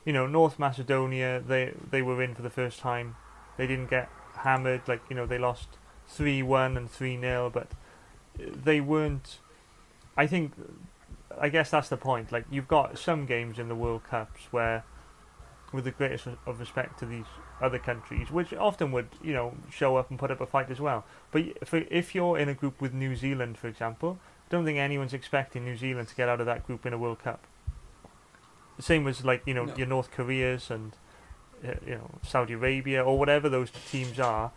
North Macedonia, they were in for the first time, they didn't get hammered, they lost 3-1 and 3-0, but they weren't, I guess that's the point. Like, you've got some games in the World Cups where, with the greatest of respect to these other countries, which often would, show up and put up a fight as well. But if you're in a group with New Zealand, for example, I don't think anyone's expecting New Zealand to get out of that group in a World Cup. The same as your North Koreas and Saudi Arabia or whatever those teams are,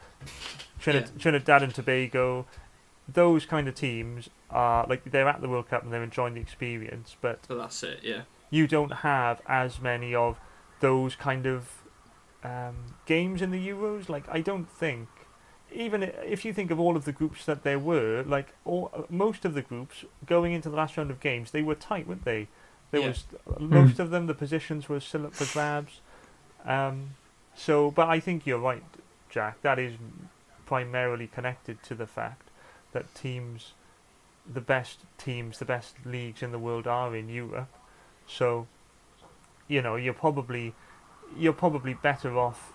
Trinidad and Tobago. Those kind of teams are they're at the World Cup and they're enjoying the experience, but so that's it. Yeah, you don't have as many of those kind of games in the Euros. I don't think, even if you think of all of the groups that there were, most of the groups going into the last round of games, they were tight, weren't they? Most of them, the positions were still up for grabs. But I think you're right, Jack. That is primarily connected to the fact that the best leagues in the world are in Europe. So, you're probably better off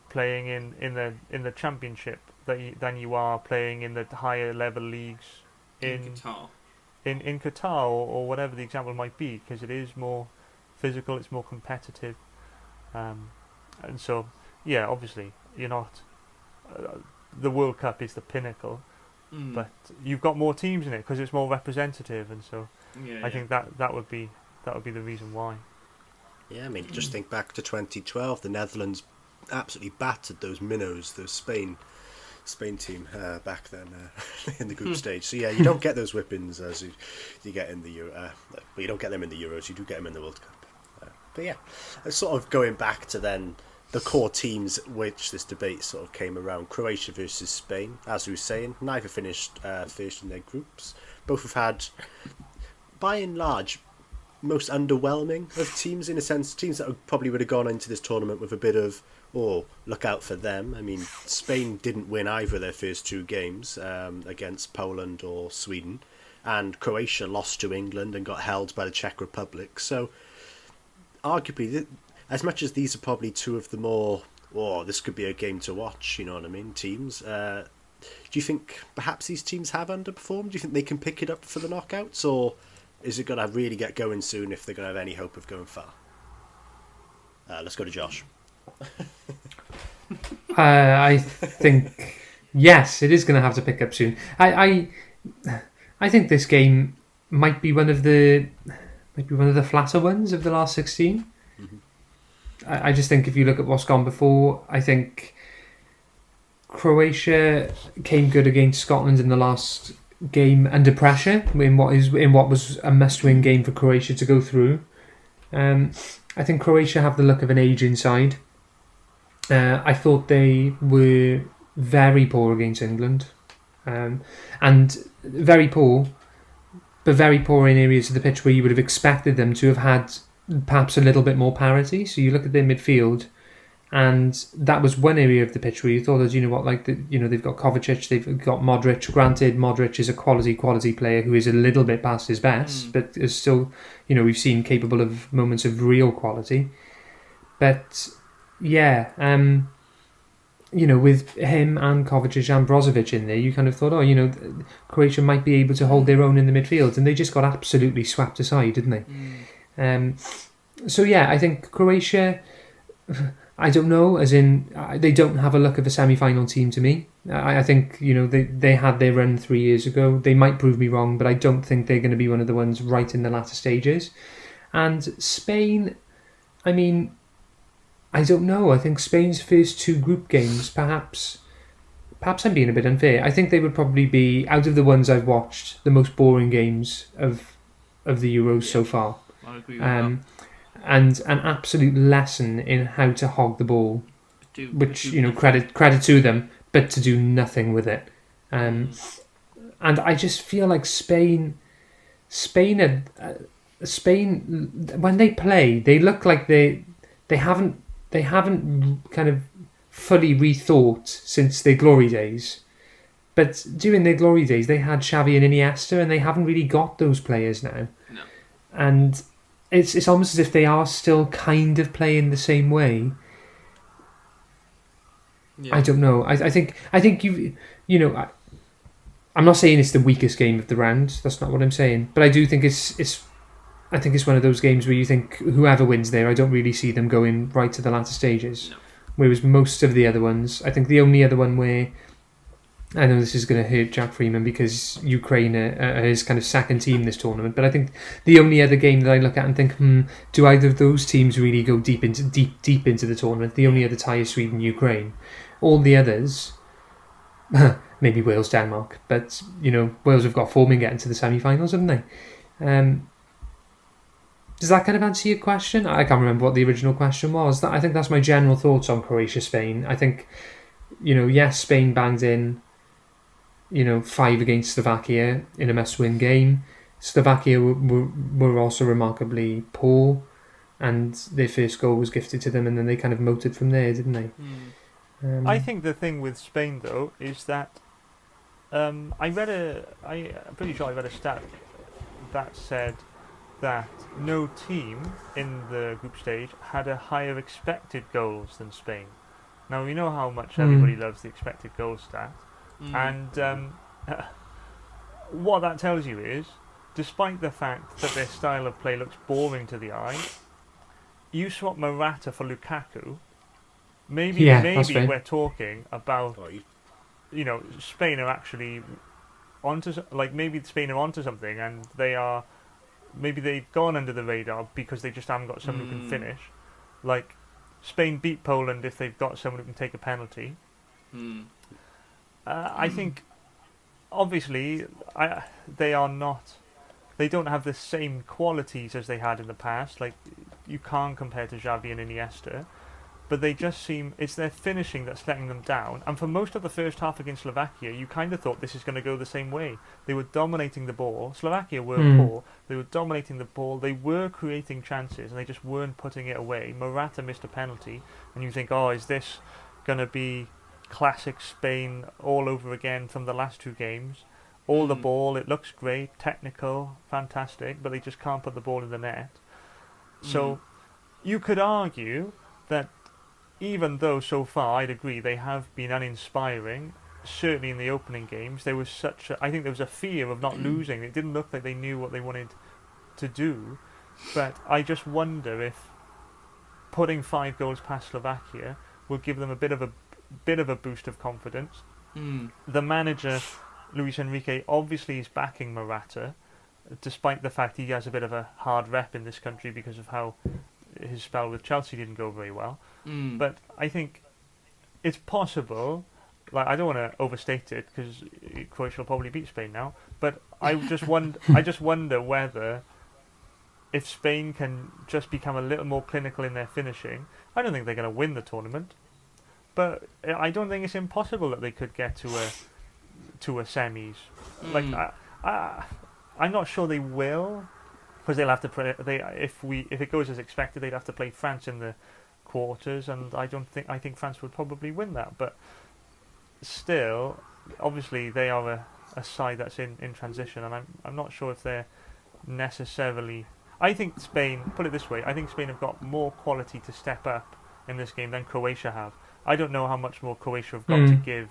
playing in the championship than you are playing in the higher level leagues in Qatar. In Qatar or whatever the example might be, because it is more physical, it's more competitive, and so obviously you're not. The World Cup is the pinnacle. But you've got more teams in it because it's more representative, and so I think that would be the reason why. Yeah, I mean, just think back to 2012. The Netherlands absolutely battered those minnows, the Spain team back then in the group stage. So yeah, you don't get those whippings as you get in the Euro. But you don't get them in the Euros. You do get them in the World Cup. But yeah, sort of going back to then the core teams which this debate sort of came around. Croatia versus Spain, as we were saying, neither finished first in their groups. Both have had, by and large, most underwhelming of teams, in a sense. Teams that probably would have gone into this tournament with a bit of, look out for them. I mean, Spain didn't win either of their first 2 games against Poland or Sweden, and Croatia lost to England and got held by the Czech Republic. So, arguably, as much as these are probably 2 of the more, this could be a game to watch, you know what I mean, teams, do you think perhaps these teams have underperformed? Do you think they can pick it up for the knockouts, or is it going to really get going soon if they're going to have any hope of going far? Let's go to Josh. I think yes, it is going to have to pick up soon. I think this game might be one of the flatter ones of the last 16. Mhm. I just think if you look at what's gone before, I think Croatia came good against Scotland in the last game under pressure in what was a must-win game for Croatia to go through. I think Croatia have the look of an aging side. I thought they were very poor against England, and very poor, but very poor in areas of the pitch where you would have expected them to have had perhaps a little bit more parity. So you look at their midfield, and that was one area of the pitch where you thought, you know what, they've got Kovacic, they've got Modric. Granted, Modric is a quality player who is a little bit past his best, but is still, we've seen capable of moments of real quality. But yeah, with him and Kovacic and Brozovic in there, you kind of thought, Croatia might be able to hold their own in the midfield, and they just got absolutely swept aside, didn't they? So yeah, I think Croatia, I don't know, as in they don't have a look of a semi-final team to me. I think they had their run 3 years ago. They might prove me wrong, but I don't think they're going to be one of the ones right in the latter stages. And Spain, I mean, I don't know. I think Spain's first 2 group games, perhaps I'm being a bit unfair. I think they would probably be, out of the ones I've watched, the most boring games of the Euros so far. I agree with that. And an absolute lesson in how to hog the ball, which credit to them, but to do nothing with it. And I just feel like Spain, when they play, they look like they haven't kind of fully rethought since their glory days. But during their glory days, they had Xavi and Iniesta, and they haven't really got those players now. No. And it's almost as if they are still kind of playing the same way. Yeah. I don't know. I think I'm not saying it's the weakest game of the round. That's not what I'm saying. But I do think it's one of those games where you think whoever wins there, I don't really see them going right to the latter stages. No. Whereas most of the other ones, I think the only other one where, I know this is going to hurt Jack Freeman because Ukraine are his kind of second team this tournament, but I think the only other game that I look at and think, do either of those teams really go deep into the tournament? The only other tie is Sweden, Ukraine. All the others, maybe Wales, Denmark, but Wales have got form in getting to the semi-finals, haven't they? Does that kind of answer your question? I can't remember what the original question was. I think that's my general thoughts on Croatia-Spain. I think, yes, Spain banged in 5 against Slovakia in a must-win game. Slovakia were also remarkably poor, and their first goal was gifted to them, and then they kind of motored from there, didn't they? I think the thing with Spain, though, is that I'm pretty sure I read a stat that said that no team in the group stage had a higher expected goals than Spain. Now, we know how much everybody loves the expected goals stat. And what that tells you is, despite the fact that their style of play looks boring to the eye, you swap Morata for Lukaku, maybe we're talking about, Spain are actually maybe Spain are onto something, and maybe they've gone under the radar because they just haven't got someone who can finish. Like, Spain beat Poland if they've got someone who can take a penalty. I think, obviously, they don't have the same qualities as they had in the past. Like, you can't compare to Xavi and Iniesta, but they just seem, it's their finishing that's letting them down. And for most of the first half against Slovakia, you kind of thought this is going to go the same way. They were dominating the ball. Slovakia were poor. They were dominating the ball. They were creating chances, and they just weren't putting it away. Morata missed a penalty, and you think, is this going to be classic Spain all over again from the last 2 games? All the ball, it looks great, technical, fantastic, but they just can't put the ball in the net. So you could argue that even though so far, I'd agree, they have been uninspiring, certainly in the opening games, there was I think there was a fear of not losing. It didn't look like they knew what they wanted to do, but I just wonder if putting 5 goals past Slovakia will give them a bit of a boost of confidence. Mm. The manager, Luis Enrique, obviously is backing Morata, despite the fact he has a bit of a hard rep in this country because of how his spell with Chelsea didn't go very well. Mm. But I think it's possible. Like, I don't want to overstate it because Croatia will probably beat Spain now. But I just wonder whether, if Spain can just become a little more clinical in their finishing, I don't think they're going to win the tournament. But I don't think it's impossible that they could get to a semis. Like, I'm not sure they will, because they'll have to play. If it goes as expected, they'd have to play France in the quarters, and I think France would probably win that. But still, obviously, they are a side that's in transition, and I'm not sure if they're necessarily. I think Spain. Put it this way: I think Spain have got more quality to step up in this game than Croatia have. I don't know how much more Croatia have got to give,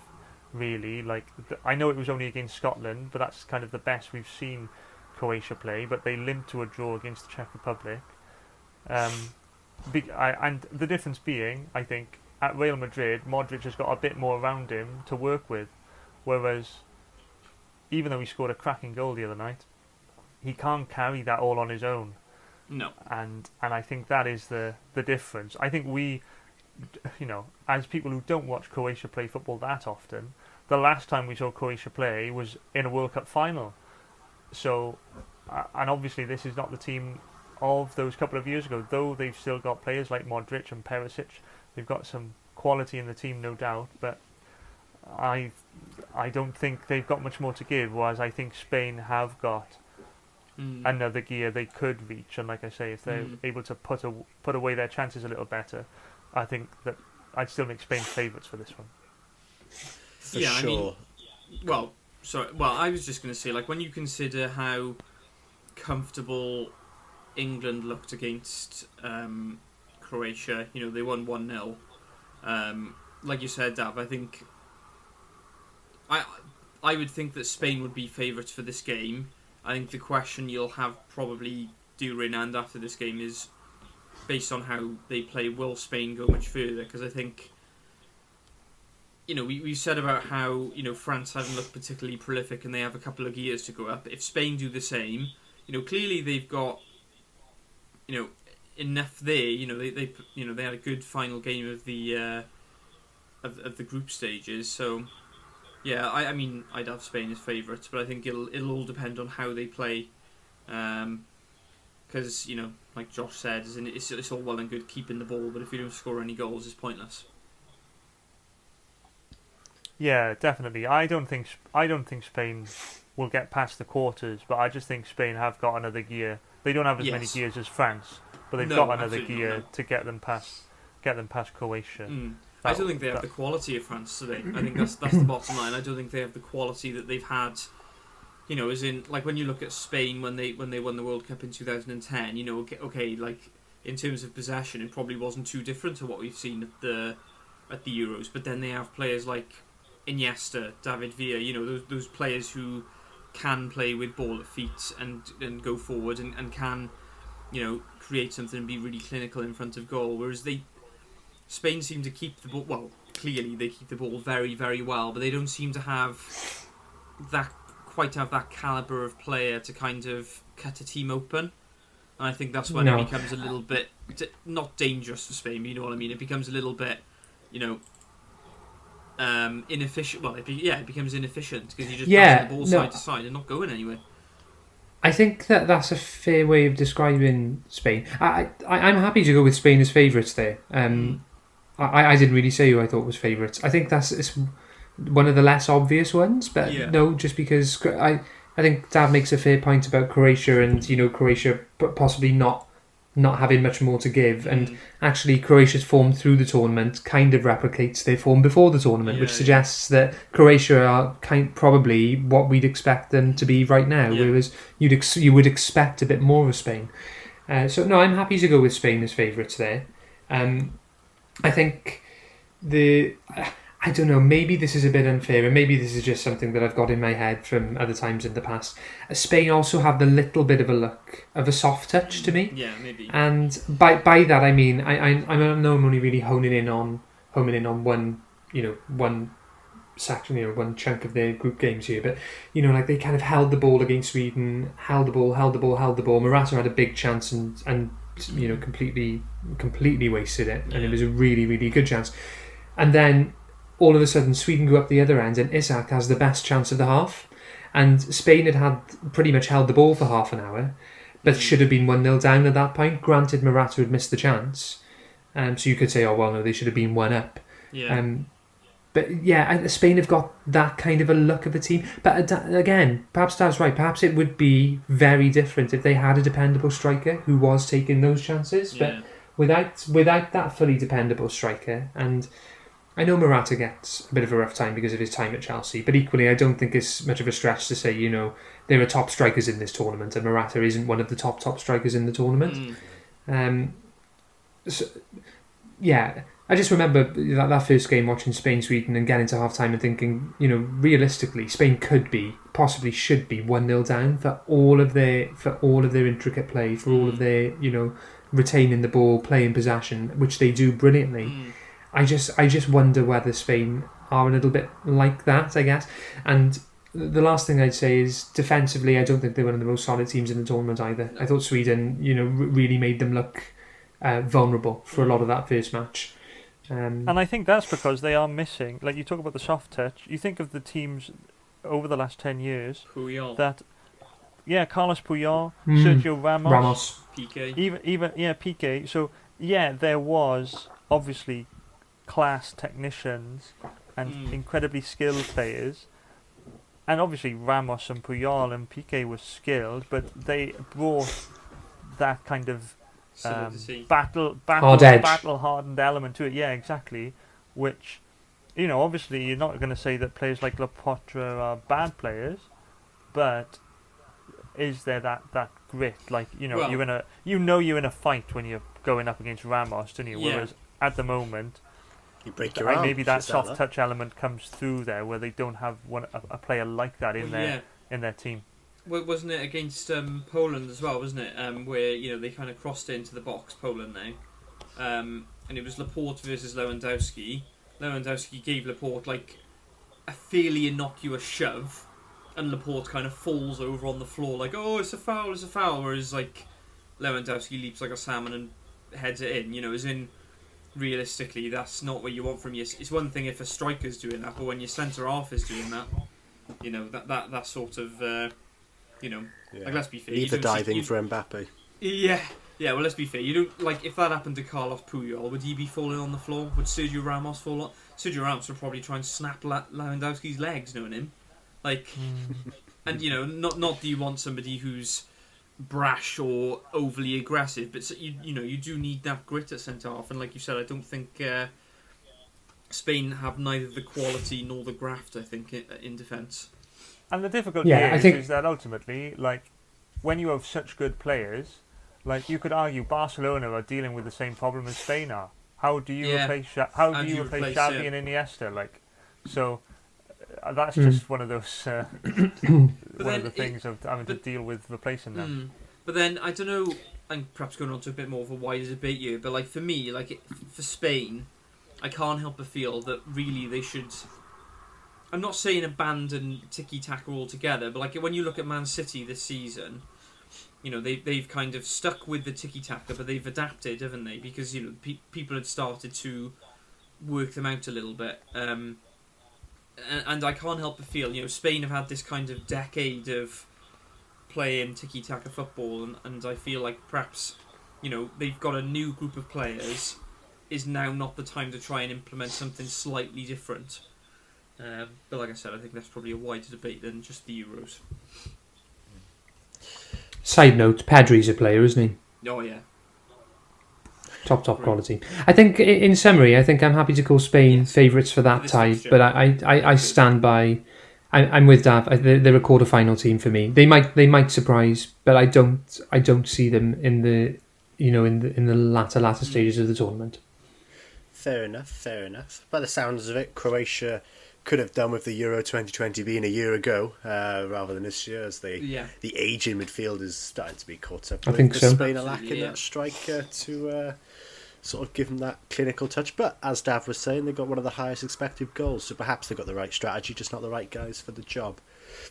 really. Like, I know it was only against Scotland, but that's kind of the best we've seen Croatia play. But they limped to a draw against the Czech Republic. And the difference being, I think, at Real Madrid, Modric has got a bit more around him to work with, whereas even though he scored a cracking goal the other night, he can't carry that all on his own. No. And I think that is the difference. I think we, as people who don't watch Croatia play football that often, the last time we saw Croatia play was in a World Cup final. So, and obviously this is not the team of those couple of years ago, though they've still got players like Modric and Perisic. They've got some quality in the team, no doubt, but I don't think they've got much more to give, whereas I think Spain have got another gear they could reach, and like I say, if they're able to put away their chances a little better, I think that I'd still make Spain favourites for this one. For sure. I was just going to say, like, when you consider how comfortable England looked against Croatia, they won 1-0. Like you said, Dav, I think I would think that Spain would be favourites for this game. I think the question you'll have probably during and after this game is, based on how they play, will Spain go much further? Because I think, we said about how, France haven't looked particularly prolific and they have a couple of gears to go up. If Spain do the same, clearly they've got, enough there. They had a good final game of the group stages. So, yeah, I mean, I'd have Spain as favourites, but I think it'll all depend on how they play. Because, like Josh said, it's all well and good keeping the ball, but if you don't score any goals, it's pointless. Yeah, definitely. I don't think Spain will get past the quarters, but I just think Spain have got another gear. They don't have as many gears as France, but they've got another gear to get them past Croatia. I don't think they have the quality of France today. I think that's the bottom line. I don't think they have the quality that they've had. As in, like, when you look at Spain when they won the World Cup in 2010. Okay, like, in terms of possession, it probably wasn't too different to what we've seen at the Euros. But then they have players like Iniesta, David Villa. Those players who can play with ball at feet and go forward and can, create something and be really clinical in front of goal. Whereas Spain seem to keep the ball. Well, clearly they keep the ball very, very well, but they don't seem to have that calibre of player to kind of cut a team open. And I think that's when it becomes a little bit not dangerous for Spain, but you know what I mean. It becomes a little bit, inefficient. Well, it becomes inefficient because you just pass the ball side to side and not going anywhere. I think that's a fair way of describing Spain. I'm happy to go with Spain as favourites there. I didn't really say who I thought was favourites. I think it's one of the less obvious ones, but no, just because I think Dad makes a fair point about Croatia and Croatia possibly not having much more to give, and actually Croatia's form through the tournament kind of replicates their form before the tournament, which suggests that Croatia are probably what we'd expect them to be right now, whereas you would expect a bit more of Spain. So no, I'm happy to go with Spain as favourites there. I think I don't know, maybe this is a bit unfair, and maybe this is just something that I've got in my head from other times in the past. Spain also have the little bit of a look of a soft touch to me. Yeah, maybe. And by that I mean, I know I'm only really honing in on homing in on one section, one chunk of their group games here, but like they kind of held the ball against Sweden, held the ball. Morata had a big chance and completely wasted it, and it was a really, really good chance. And then all of a sudden, Sweden go up the other end, and Isak has the best chance of the half. And Spain had pretty much held the ball for half an hour, but should have been 1-0 down at that point. Granted, Morata had missed the chance, so you could say, oh well, no, they should have been 1-up. Yeah. But yeah, Spain have got that kind of a look of a team. But again, perhaps that's right. Perhaps it would be very different if they had a dependable striker who was taking those chances. Yeah. But without that fully dependable striker, and I know Morata gets a bit of a rough time because of his time at Chelsea, but equally I don't think it's much of a stretch to say, there are top strikers in this tournament and Morata isn't one of the top strikers in the tournament. So, yeah, I just remember that first game watching Spain-Sweden and getting to half-time and thinking, realistically, Spain possibly should be 1-0 down for all of their intricate play, for all of their, retaining the ball, playing possession, which they do brilliantly. I just wonder whether Spain are a little bit like that, I guess. And the last thing I'd say is defensively, I don't think they're one of the most solid teams in the tournament either. I thought Sweden, really made them look vulnerable for a lot of that first match. And I think that's because they are missing. Like you talk about the soft touch. You think of the teams over the last 10 years. Puyol. Carlos Puyol, Sergio Ramos, Piqué. Even Piqué. So there was obviously class technicians and incredibly skilled players, and obviously Ramos and Puyol and Piqué were skilled, but they brought that kind of battle hardened element to it. Yeah, exactly. Which, obviously you're not going to say that players like Laporte are bad players, but is there that grit? Like you're in a fight when you're going up against Ramos, don't you? Yeah. Whereas at the moment, you break your arm. Maybe that soft touch element comes through there, where they don't have a player like that in their team. Well, wasn't it against Poland as well? Wasn't it where they kind of crossed it into the box, Poland now, and it was Laporte versus Lewandowski. Lewandowski gave Laporte like a fairly innocuous shove, and Laporte kind of falls over on the floor like, oh, it's a foul, whereas like Lewandowski leaps like a salmon and heads it in. As in, realistically, that's not what you want from you. It's one thing if a striker's doing that, but when your centre half is doing that, that sort of, like, let's be fair. Leave the diving for Mbappe. Yeah. Well, let's be fair. You don't like if that happened to Carlos Puyol, would he be falling on the floor? Would Sergio Ramos fall on? Sergio Ramos would probably try and snap Lewandowski's legs, knowing him. Like, and not that you want somebody who's brash or overly aggressive, but you do need that grit at centre half, and like you said, I don't think Spain have neither the quality nor the graft, I think, in defence. And the difficulty is that ultimately, like, when you have such good players, like, you could argue Barcelona are dealing with the same problem as Spain are. How do you replace Xavi and Iniesta? Like, so that's just one of those one of the things of having to deal with replacing them. But then I don't know, and perhaps going on to a bit more of a wider debate here, but like for me, like for Spain, I can't help but feel that really they should. I'm not saying abandon tiki-taka altogether, but like when you look at Man City this season, they've kind of stuck with the tiki-taka, but they've adapted, haven't they? Because people had started to work them out a little bit. And I can't help but feel, Spain have had this kind of decade of playing tiki-taka football, and I feel like perhaps, they've got a new group of players. Is now not the time to try and implement something slightly different. But like I said, I think that's probably a wider debate than just the Euros. Side note, Pedri's a player, isn't he? Oh, yeah. Top quality. I think, in summary, I'm happy to call Spain favourites for that tie, but I stand by. I'm with Dav. They're a quarter-final team for me. They might surprise, but I don't see them in the in the latter stages of the tournament. Fair enough. By the sounds of it, Croatia could have done with the Euro 2020 being a year ago rather than this year, as the age in midfield is starting to be caught up. I think so. Spain are lacking that striker to sort of give them that clinical touch. But as Dav was saying, they got one of the highest expected goals, so perhaps they got the right strategy, just not the right guys for the job.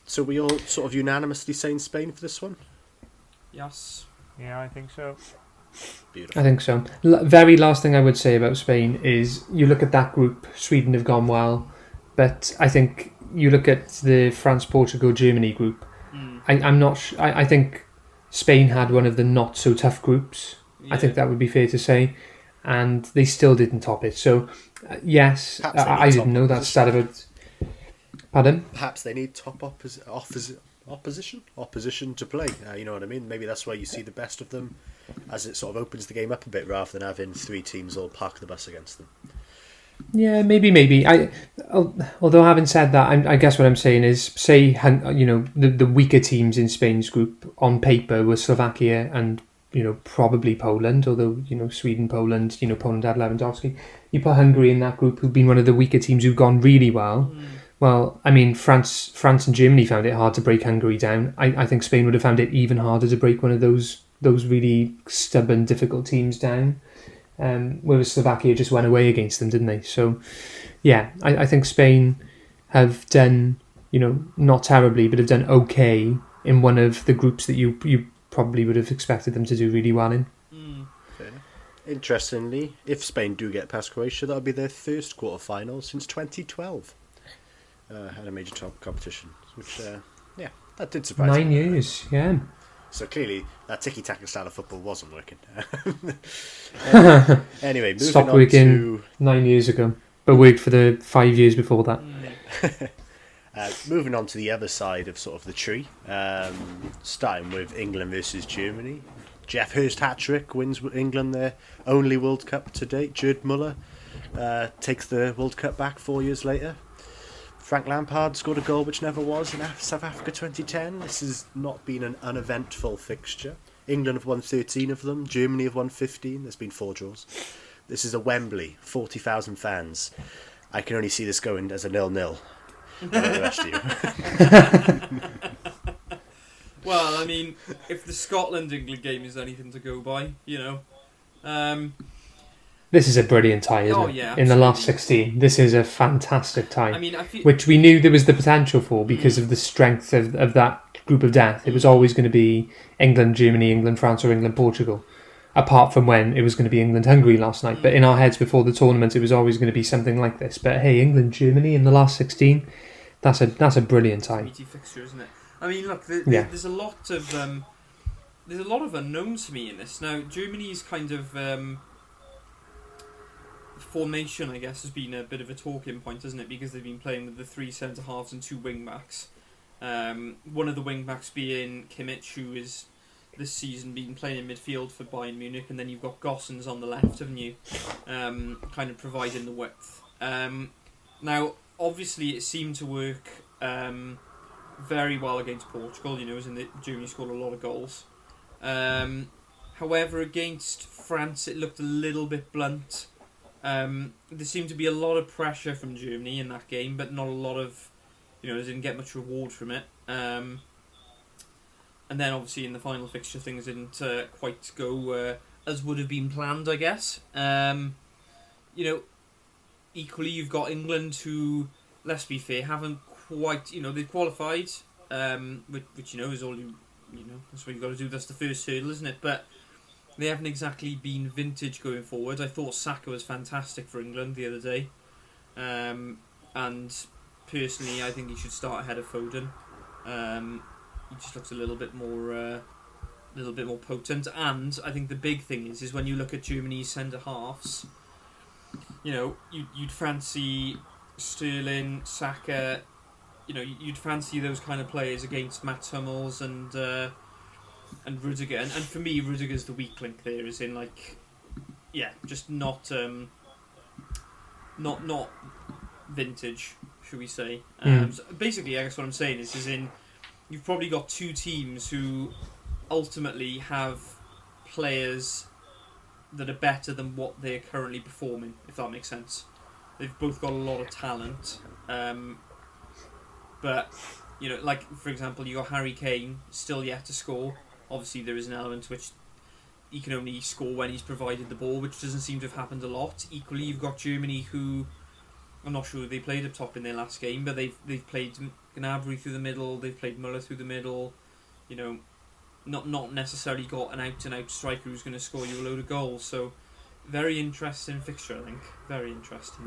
So we all sort of unanimously saying Spain for this one? Yes. Yeah, I think so. Beautiful. I think so. Very last thing I would say about Spain is you look at that group, Sweden have gone well, but I think you look at the France, Portugal, Germany group. I'm not. I think Spain had one of the not so tough groups. Yeah. I think that would be fair to say, and they still didn't top it. So yes, Perhaps they need I didn't top know that stat about. Pardon? Perhaps they need top opposition to play. You know what I mean? Maybe that's why you see the best of them, as it sort of opens the game up a bit rather than having three teams all park the bus against them. Yeah, maybe. Although having said that, I guess what I'm saying is, say, the weaker teams in Spain's group on paper were Slovakia and probably Poland. Although Sweden, Poland, Poland had Lewandowski. You put Hungary in that group, who've been one of the weaker teams who've gone really well. Well, I mean, France and Germany found it hard to break Hungary down. I think Spain would have found it even harder to break one of those really stubborn, difficult teams down. Whereas Slovakia just went away against them, didn't they? So, yeah, I think Spain have done, not terribly, but have done okay in one of the groups that you probably would have expected them to do really well in. Fair enough. Interestingly, if Spain do get past Croatia, that'll be their first quarter-final since 2012. Had a major top competition, which, that did surprise me. 9 years, yeah. So clearly, that tiki-taka style of football wasn't working. Anyway, moving Stopped on working to 9 years ago, but worked for the 5 years before that. moving on to the other side of sort of the tree. Starting with England versus Germany. Jeff Hurst hat-trick wins England their only World Cup to date. Gerd Muller takes the World Cup back 4 years later. Frank Lampard scored a goal which never was in South Africa 2010. This has not been an uneventful fixture. England have won 13 of them. Germany have won 15. There's been 4 draws. This is a Wembley, 40,000 fans. I can only see this going as a 0-0. The rest of you. Well, I mean, if the Scotland-England game is anything to go by, This is a brilliant tie, isn't it? Yeah, in the last 16. This is a fantastic tie. I mean, which we knew there was the potential for because of the strength of that group of death. It was always going to be England, Germany, England, France, or England, Portugal. Apart from when it was going to be England, Hungary last night. But in our heads before the tournament, it was always going to be something like this. But hey, England, Germany in the last 16, that's a brilliant tie. Meaty fixture, isn't it? I mean, look, there's a lot of unknowns to me in this. Now, Germany's kind of formation, I guess, has been a bit of a talking point, hasn't it? Because they've been playing with the 3 centre halves and 2 wing backs. One of the wing backs being Kimmich, who is this season been playing in midfield for Bayern Munich, and then you've got Gossens on the left, haven't you? Kind of providing the width. Now, obviously, it seemed to work very well against Portugal. As in Germany scored a lot of goals. However, against France, it looked a little bit blunt. There seemed to be a lot of pressure from Germany in that game, but not a lot of, they didn't get much reward from it. And then obviously in the final fixture things didn't quite go as would have been planned, I guess. Equally you've got England who, let's be fair, haven't quite, they've qualified, which is all that's what you've got to do. That's the first hurdle, isn't it? But they haven't exactly been vintage going forward. I thought Saka was fantastic for England the other day. And personally, I think he should start ahead of Foden. He just looks a little bit more potent. And I think the big thing is when you look at Germany's centre halves, you'd fancy Sterling, Saka. You'd fancy those kind of players against Mats Hummels and Rudiger. And for me, Rudiger's the weak link there. Is in just not vintage, should we say? So basically, I guess what I'm saying is in you've probably got 2 teams who ultimately have players that are better than what they're currently performing, if that makes sense. They've both got a lot of talent, but for example, you got Harry Kane still yet to score. Obviously, there is an element which he can only score when he's provided the ball, which doesn't seem to have happened a lot. Equally, you've got Germany, who I'm not sure who they played up top in their last game, but they've played Gnabry through the middle, they've played Muller through the middle. You know, not necessarily got an out and out striker who's going to score you a load of goals. So very interesting fixture, I think. Very interesting.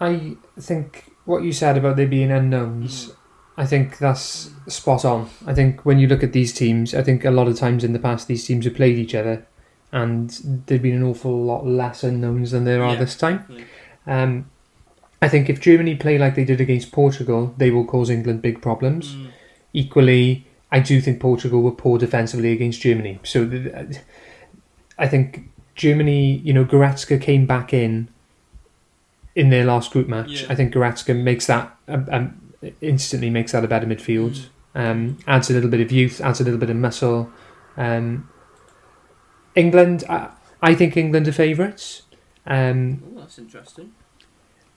I think what you said about there being unknowns, I think that's spot on. I think when you look at these teams, I think a lot of times in the past these teams have played each other, and there've been an awful lot less unknowns than there are this time. I think if Germany play like they did against Portugal, they will cause England big problems. Equally, I do think Portugal were poor defensively against Germany. So I think Germany, you know, Goretzka came back in their last group match. I think Goretzka makes that instantly makes that a better midfield. Adds a little bit of youth, adds a little bit of muscle. England, I think England are favourites. That's interesting.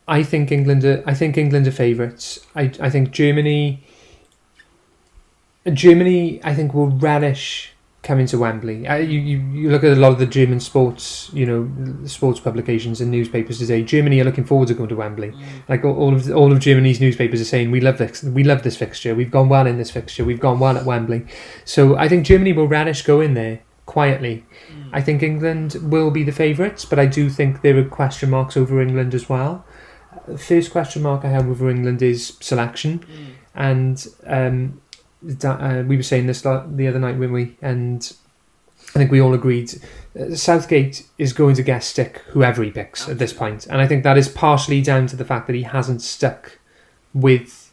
I think England are favourites. I think Germany, I think will relish coming to Wembley. You look at a lot of the German sports publications and newspapers today. Germany are looking forward to going to Wembley. Like all of Germany's newspapers are saying, we love this fixture. We've gone well in this fixture. We've gone well at Wembley. So I think Germany will relish going there quietly. I think England will be the favourites, but I do think there are question marks over England as well. The first question mark I have over England is selection, and we were saying this the other night, weren't we? And I think we all agreed Southgate is going to get stick whoever he picks at this point, and I think that is partially down to the fact that he hasn't stuck with.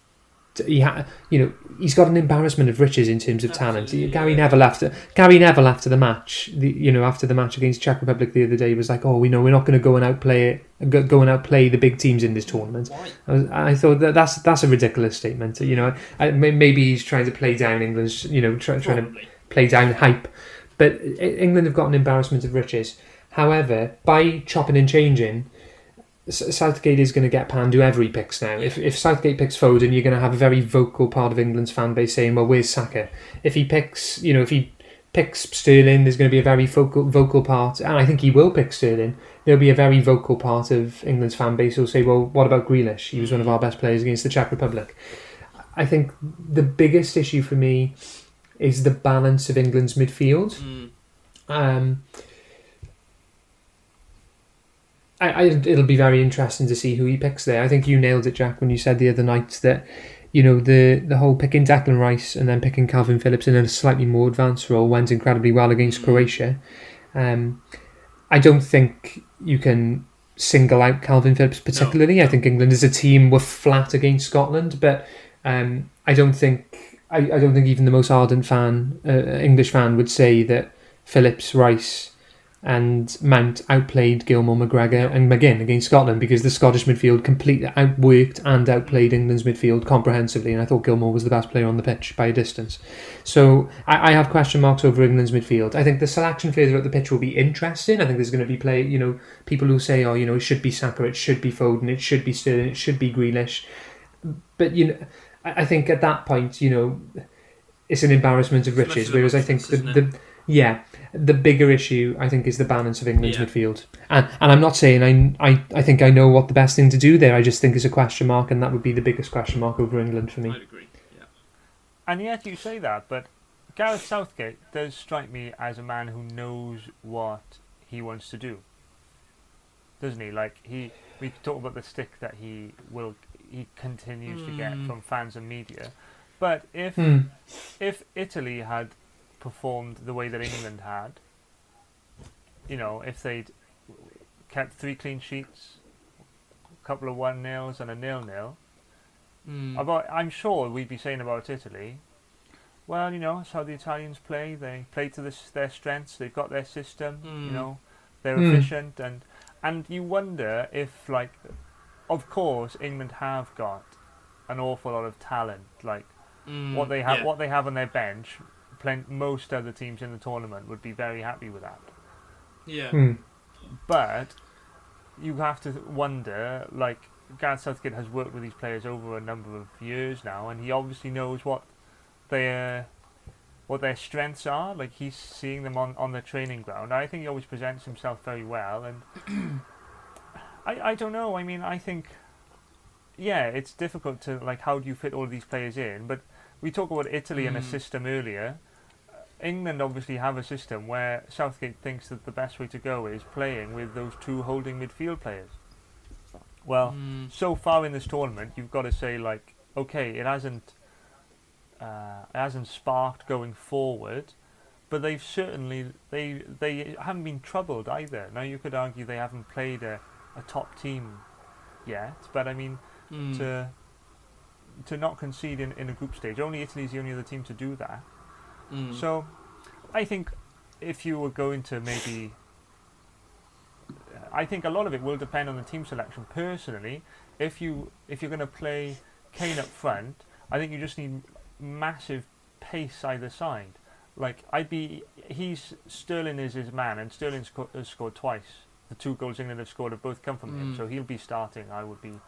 He's got an embarrassment of riches in terms of talent. Gary Neville after the match, after the match against Czech Republic the other day, was like, "Oh, we're not going to go and outplay the big teams in this tournament." I thought that's a ridiculous statement. Maybe he's trying to play down England's, trying to play down hype. But England have got an embarrassment of riches. However, by chopping and changing, Southgate is going to get panned whoever he picks now. If Southgate picks Foden, you're going to have a very vocal part of England's fan base saying, "Well, where's Saka?" If he picks Sterling, there's going to be a very vocal part, and I think he will pick Sterling. There'll be a very vocal part of England's fan base who'll say, "Well, what about Grealish? He was one of our best players against the Czech Republic." I think the biggest issue for me is the balance of England's midfield. It'll be very interesting to see who he picks there. I think you nailed it, Jack, when you said the other night that the whole picking Declan Rice and then picking Calvin Phillips in a slightly more advanced role went incredibly well against Croatia. I don't think you can single out Calvin Phillips particularly. No. I think England as a team were flat against Scotland, but I don't think even the most ardent English fan would say that Phillips, Rice and Mount outplayed Gilmore, McGregor and McGinn against Scotland, because the Scottish midfield completely outworked and outplayed England's midfield comprehensively, and I thought Gilmore was the best player on the pitch by a distance. So I have question marks over England's midfield. I think the selection further up the pitch will be interesting. I think there's going to be people who say, it should be Saka, it should be Foden, it should be Sterling, it should be Grealish. But I think at that point, it's an embarrassment of riches. Whereas I think the bigger issue, I think, is the balance of England's midfield. And I'm not saying I think I know what the best thing to do there. I just think it's a question mark, and that would be the biggest question mark over England for me. I'd agree. Yeah. And yet you say that, but Gareth Southgate does strike me as a man who knows what he wants to do, doesn't he? Like we talk about the stick that he continues to get from fans and media, but if Italy had performed the way that England had, if they'd kept 3 clean sheets, a couple of 1-0s and a 0-0, I'm sure we'd be saying about Italy, well, that's how the Italians play. They play to their strengths. They've got their system. They're efficient, and you wonder if, of course, England have got an awful lot of talent. What they have on their bench, most other teams in the tournament would be very happy with that. Yeah. But you have to wonder, Gareth Southgate has worked with these players over a number of years now, and he obviously knows what they're what their strengths are. Like he's seeing them on the training ground. I think he always presents himself very well, and I don't know. I mean, I think it's difficult to like how do you fit all of these players in, but we talk about Italy and a system earlier. England obviously have a system where Southgate thinks that the best way to go is playing with those two holding midfield players. Well, so far in this tournament, you've got to say like, okay, it hasn't sparked going forward, but they've certainly they haven't been troubled either. Now you could argue they haven't played a top team yet, but I mean to not concede in a group stage, only Italy's the only other team to do that. So, I think if you were going to maybe, I think a lot of it will depend on the team selection. Personally, if you're going to play Kane up front, I think you just need massive pace either side. Like Sterling is his man, and Sterling has scored twice. The 2 goals England have scored have both come from him, so he'll be starting. I would be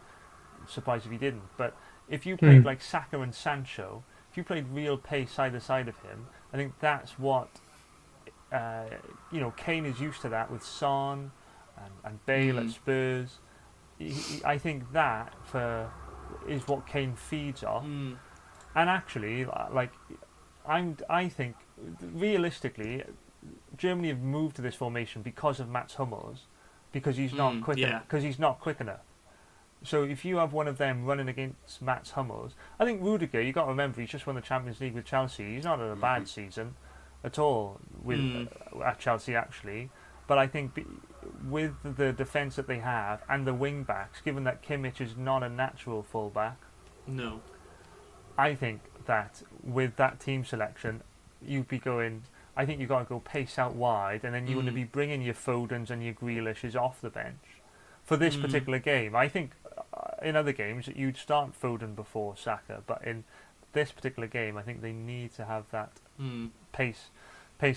surprised if he didn't. But if you played like Saka and Sancho, if you played real pace either side of him, I think that's what Kane is used to that with Son and Bale at Spurs. I think that is what Kane feeds off. And actually, like I think realistically, Germany have moved to this formation because of Mats Hummels, because he's not quick enough. Because he's not quick enough. So if you have one of them running against Mats Hummels, I think Rudiger, you got to remember, he's just won the Champions League with Chelsea. He's not had a bad season at all at Chelsea, actually. But I think with the defence that they have and the wing backs, given that Kimmich is not a natural fullback, no, I think that with that team selection, you'd be going. I think you've got to go pace out wide, and then you want to be bringing your Fodens and your Grealishes off the bench for this particular game. I think in other games you'd start Foden before Saka, but in this particular game, I think they need to have that pace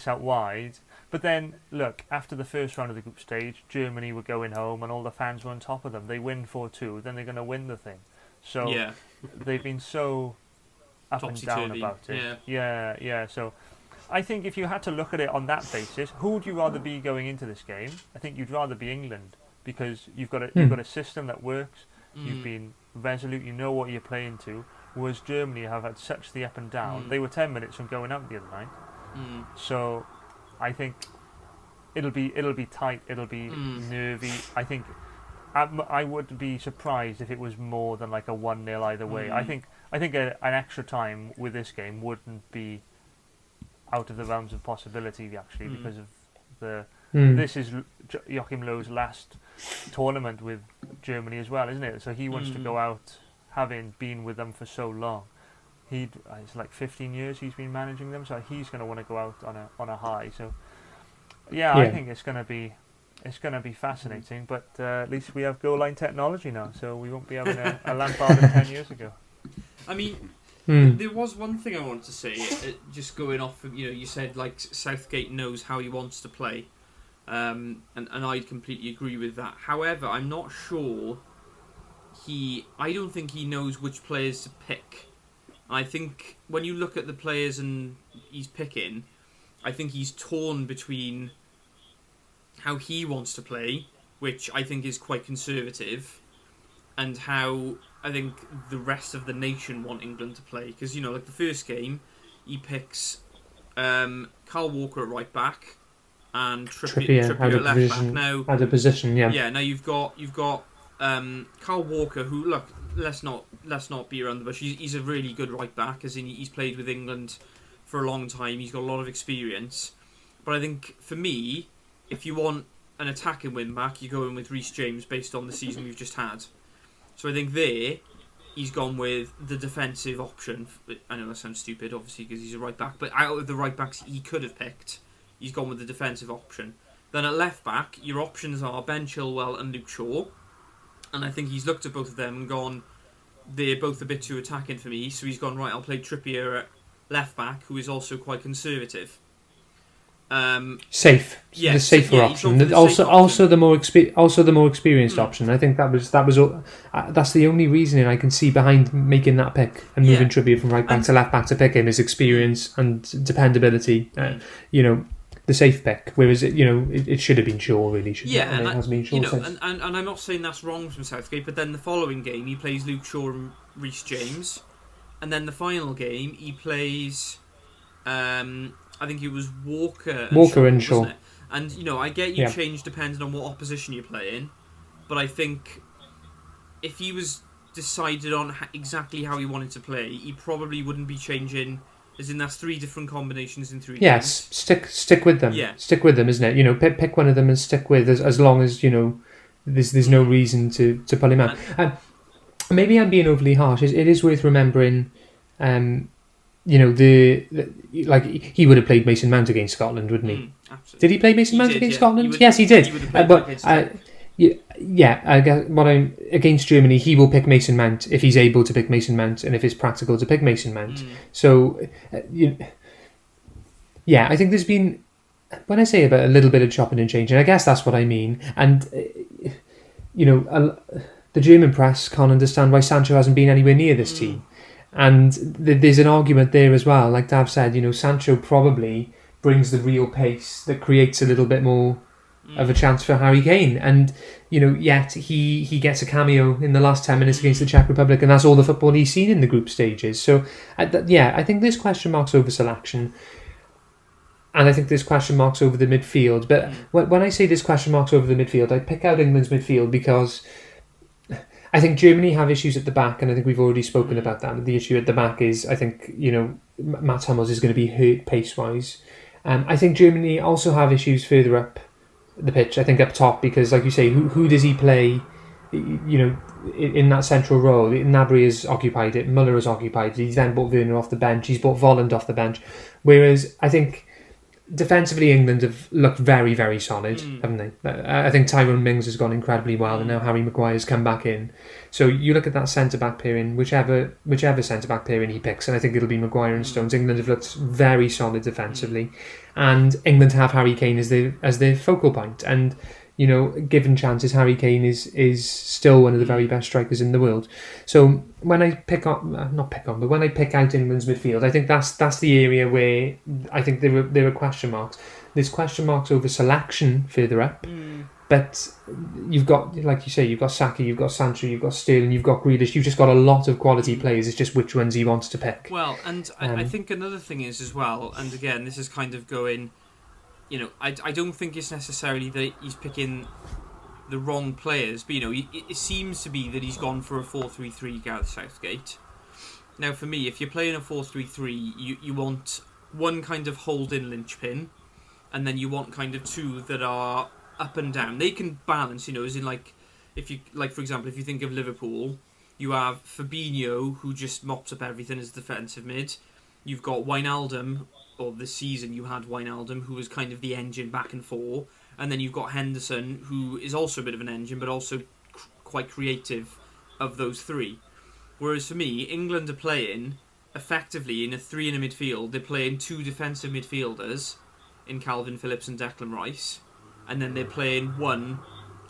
out wide. But then, look, after the first round of the group stage, Germany were going home and all the fans were on top of them. They win 4-2, then they're going to win the thing. So they've been so up and down about it. Yeah. So I think if you had to look at it on that basis, who would you rather be going into this game? I think you'd rather be England, because you've got a system that works. You've been resolute. You know what you're playing to. Whereas Germany have had such the up and down. They were 10 minutes from going out the other night. So I think it'll be tight. It'll be nervy. I think I would be surprised if it was more than like a 1-0 either way. I think an extra time with this game wouldn't be out of the realms of possibility, actually, because of this is Joachim Löw's last tournament with Germany as well, isn't it? So he wants to go out, having been with them for so long. It's like 15 years he's been managing them, so he's going to want to go out on a high. So I think it's going to be fascinating. But at least we have goal line technology now, so we won't be having a Lampard of 10 years ago. I mean, there was one thing I wanted to say, just going off from, you said like Southgate knows how he wants to play, and I'd completely agree with that. However, I'm not sure I don't think he knows which players to pick. I think when you look at the players and he's picking, I think he's torn between how he wants to play, which I think is quite conservative, and how I think the rest of the nation want England to play. Because, like the first game, he picks Kyle Walker at right back and Trippier at left back. Now, out of position, Yeah, now you've got Kyle Walker, who, look, let's not be around the bush. He's a really good right back, as in he's played with England for a long time. He's got a lot of experience. But I think for me, if you want an attacking wing back, you go in with Reece James based on the season we've just had. So I think he's gone with the defensive option. I know that sounds stupid, obviously, because he's a right back. But out of the right backs he could have picked, he's gone with the defensive option. Then at left back, your options are Ben Chilwell and Luke Shaw. And I think he's looked at both of them and gone, they're both a bit too attacking for me. So he's gone, right, I'll play Trippier at left back, who is also quite conservative. Safe, Yeah, the safer yeah, he's gone option. for the Also, safe also the more experienced Mm. option. I think that's the only reasoning I can see behind making that pick and moving Trippier from right back And- to left back to pick him is experience and dependability. The safe pick. Whereas it should have been Shaw really. Yeah, and it has been Shaw since. and I'm not saying that's wrong from Southgate, but then the following game he plays Luke Shaw and Reece James, and then the final game he plays, I think it was Walker and Shaw. Wasn't it? And I get you change depending on what opposition you're playing, but I think if he was decided on exactly how he wanted to play, he probably wouldn't be changing. As in, that's 3 different combinations in 3 Yes, games. stick with them. Yeah. Stick with them, isn't it? Pick one of them and stick with as long as there's no reason to pull him out. Maybe I'm being overly harsh. It is worth remembering. He would have played Mason Mount against Scotland, wouldn't he? Absolutely. Did he play Mason Mount against Scotland? Yes, he did. I guess against Germany, he will pick Mason Mount if he's able to pick Mason Mount and if it's practical to pick Mason Mount. So, I think there's been, when I say about a little bit of chopping and changing, I guess that's what I mean. And the German press can't understand why Sancho hasn't been anywhere near this team. And there's an argument there as well. Like Dav said, Sancho probably brings the real pace that creates a little bit more of a chance for Harry Kane. And, yet he gets a cameo in the last 10 minutes against the Czech Republic, and that's all the football he's seen in the group stages. So, I think there's question marks over selection. And I think there's question marks over the midfield. But when I say there's question marks over the midfield, I pick out England's midfield because I think Germany have issues at the back, and I think we've already spoken about that. The issue at the back is, I think, Matt Hummels is going to be hurt pace-wise. I think Germany also have issues further up the pitch, I think up top, because, like you say, who does he play, in that central role? Gnabry has occupied it, Muller has occupied it, he's then brought Werner off the bench, he's brought Volland off the bench. Whereas, I think defensively, England have looked very, very solid, haven't they? I think Tyrone Mings has gone incredibly well, and now Harry Maguire's come back in. So you look at that centre-back pairing, whichever centre-back pairing he picks, and I think it'll be Maguire and Stones. England have looked very solid defensively, and England have Harry Kane as their focal point. And given chances, Harry Kane is still one of the very best strikers in the world. So when I pick out England's midfield, I think that's the area where I think there are question marks. There's question marks over selection further up, but you've got, like you say, you've got Saka, you've got Sancho, you've got Sterling, you've got Grealish. You've just got a lot of quality players. It's just which ones he wants to pick. Well, and I think another thing is as well, and again, this is kind of going. I don't think it's necessarily that he's picking the wrong players, but it seems to be that he's gone for a 4-3-3, Gareth Southgate. Now, for me, if you're playing a 4-3-3, you want one kind of holding linchpin, and then you want kind of 2 that are up and down. They can balance, as in for example, if you think of Liverpool, you have Fabinho, who just mops up everything as defensive mid. You've got Wijnaldum. Or this season you had Wijnaldum, who was kind of the engine back and forth, and then you've got Henderson, who is also a bit of an engine, but also quite creative of those 3. Whereas for me, England are playing effectively in a 3 in a midfield. They're playing 2 defensive midfielders in Calvin Phillips and Declan Rice, and then they're playing 1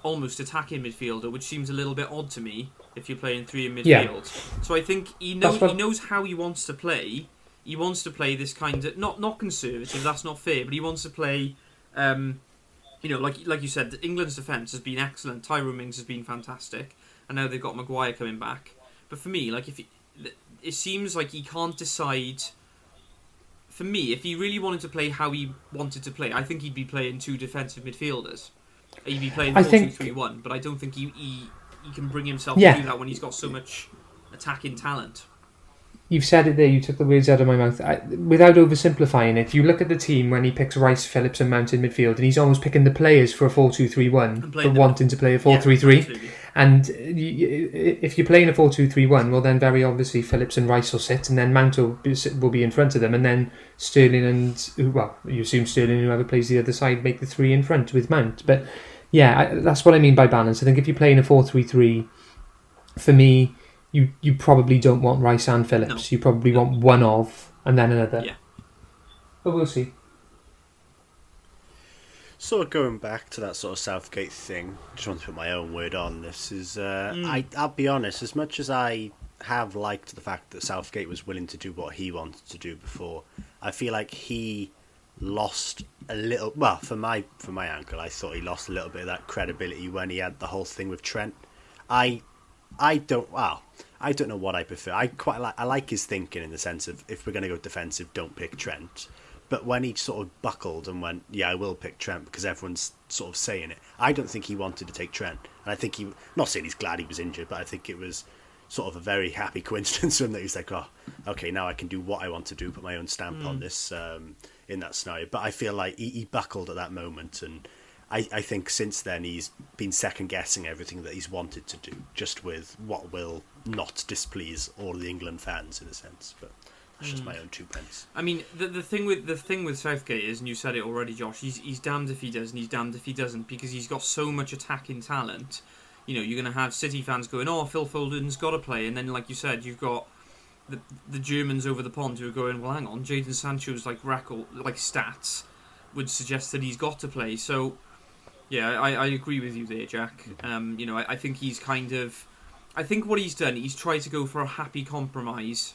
almost attacking midfielder, which seems a little bit odd to me if you're playing 3 in midfield. Yeah. So I think he knows how he wants to play. He wants to play this kind of not conservative. That's not fair. But he wants to play, like you said, England's defence has been excellent. Tyrone Mings has been fantastic, and now they've got Maguire coming back. But for me, it seems like he can't decide. For me, if he really wanted to play how he wanted to play, I think he'd be playing 2 defensive midfielders. He'd be playing 4-2-3-1. But I don't think he can bring himself to do that when he's got so much attacking talent. You've said it there, you took the words out of my mouth. Without oversimplifying it, you look at the team when he picks Rice, Phillips and Mount in midfield, and he's almost picking the players for a 4-2-3-1, but wanting to play a 4-3-3. Yeah, and if you're playing a 4-2-3-1, well then very obviously Phillips and Rice will sit, and then Mount will be in front of them, and then Sterling and, you assume Sterling, whoever plays the other side, make the 3 in front with Mount. But yeah, that's what I mean by balance. I think if you're playing a 4-3-3, for me, you probably don't want Rice and Phillips. No. You probably want one of, and then another. Yeah. But we'll see. Sort of going back to that sort of Southgate thing, just want to put my own word on this. I'll be honest, as much as I have liked the fact that Southgate was willing to do what he wanted to do before, I feel like he lost a little. Well, for my uncle, I thought he lost a little bit of that credibility when he had the whole thing with Trent. I don't. Well, I don't know what I prefer. I like his thinking in the sense of if we're going to go defensive, don't pick Trent. But when he sort of buckled and went, yeah, I will pick Trent because everyone's sort of saying it, I don't think he wanted to take Trent. And I think not saying he's glad he was injured, but I think it was sort of a very happy coincidence for him that he's like, oh, okay, now I can do what I want to do, put my own stamp on this in that scenario. But I feel like he buckled at that moment. And I think since then he's been second-guessing everything that he's wanted to do, just with what will not displease all the England fans in a sense. But that's just my own 2 pence. I mean, the thing with Southgate is, and you said it already, Josh. He's damned if he does, and he's damned if he doesn't, because he's got so much attacking talent. You know, you're going to have City fans going, "Oh, Phil Foden's got to play," and then, like you said, you've got the Germans over the pond who are going, "Well, hang on, Jadon Sancho's record, stats would suggest that he's got to play." So, yeah, I agree with you there, Jack. You know, I think he's I think what he's done, he's tried to go for a happy compromise.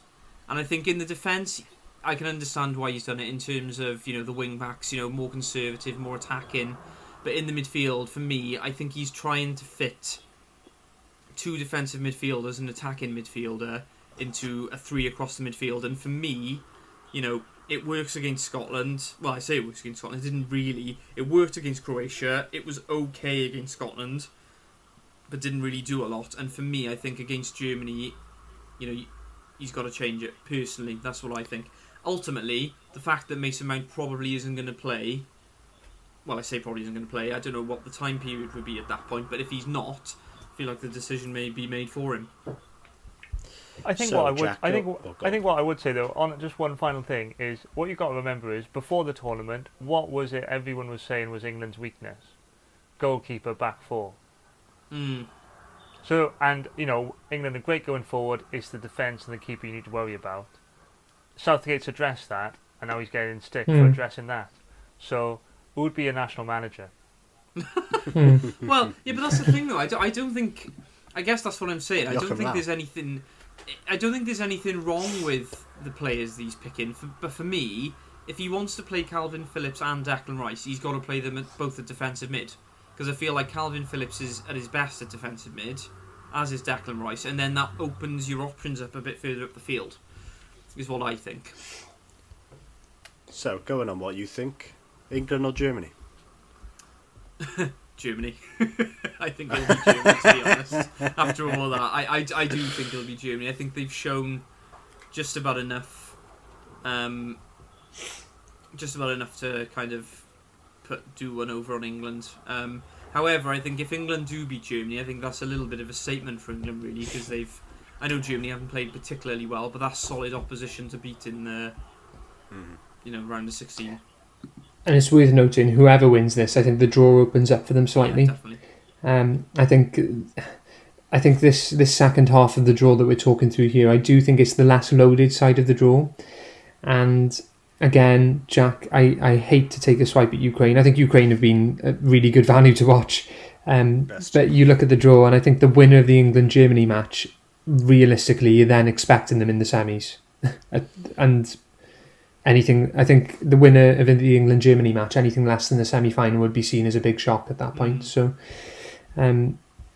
And I think in the defence, I can understand why he's done it in terms of, you know, the wing-backs, you know, more conservative, more attacking. But in the midfield, for me, I think he's trying to fit 2 defensive midfielders and an attacking midfielder into a 3 across the midfield. And for me, you know, it works against Scotland. Well, I say it works against Scotland. It didn't really. It worked against Croatia. It was okay against Scotland, but didn't really do a lot. And for me, I think against Germany, you know, he's got to change it. Personally, that's what I think. Ultimately, the fact that Mason Mount probably isn't going to play, well, I say probably isn't going to play, I don't know what the time period would be at that point, but if he's not, I feel like the decision may be made for him. I think what I would say though, on just one final thing, is what you've got to remember is before the tournament, what was it everyone was saying was England's weakness? Goalkeeper, back 4. So, and, you know, England are great going forward. It's the defence and the keeper you need to worry about. Southgate's addressed that, and now he's getting stick for addressing that. So, who would be a national manager? Well, yeah, but that's the thing, though. I don't think... I guess that's what I'm saying. I don't think there's anything wrong with the players that he's picking. But for me, if he wants to play Calvin Phillips and Declan Rice, he's got to play them at both at defensive mid. Because I feel like Calvin Phillips is at his best at defensive mid, as is Declan Rice, and then that opens your options up a bit further up the field, is what I think. So, going on what you think, England or Germany? Germany. I think it'll be Germany, to be honest. After all that, I do think it'll be Germany. I think they've shown just about enough to kind of do one over on England. However, I think if England do beat Germany, I think that's a little bit of a statement for England, really, because I know Germany haven't played particularly well, but that's solid opposition to beat in the round of 16. And it's worth noting, whoever wins this, I think the draw opens up for them slightly. Yeah, definitely. I think this second half of the draw that we're talking through here, I do think it's the less loaded side of the draw. And again, Jack, I hate to take a swipe at Ukraine. I think Ukraine have been a really good value to watch. But you look at the draw, and I think the winner of the England-Germany match, realistically, you're then expecting them in the semis. And anything, I think the winner of the England-Germany match, anything less than the semi-final would be seen as a big shock at that point. So,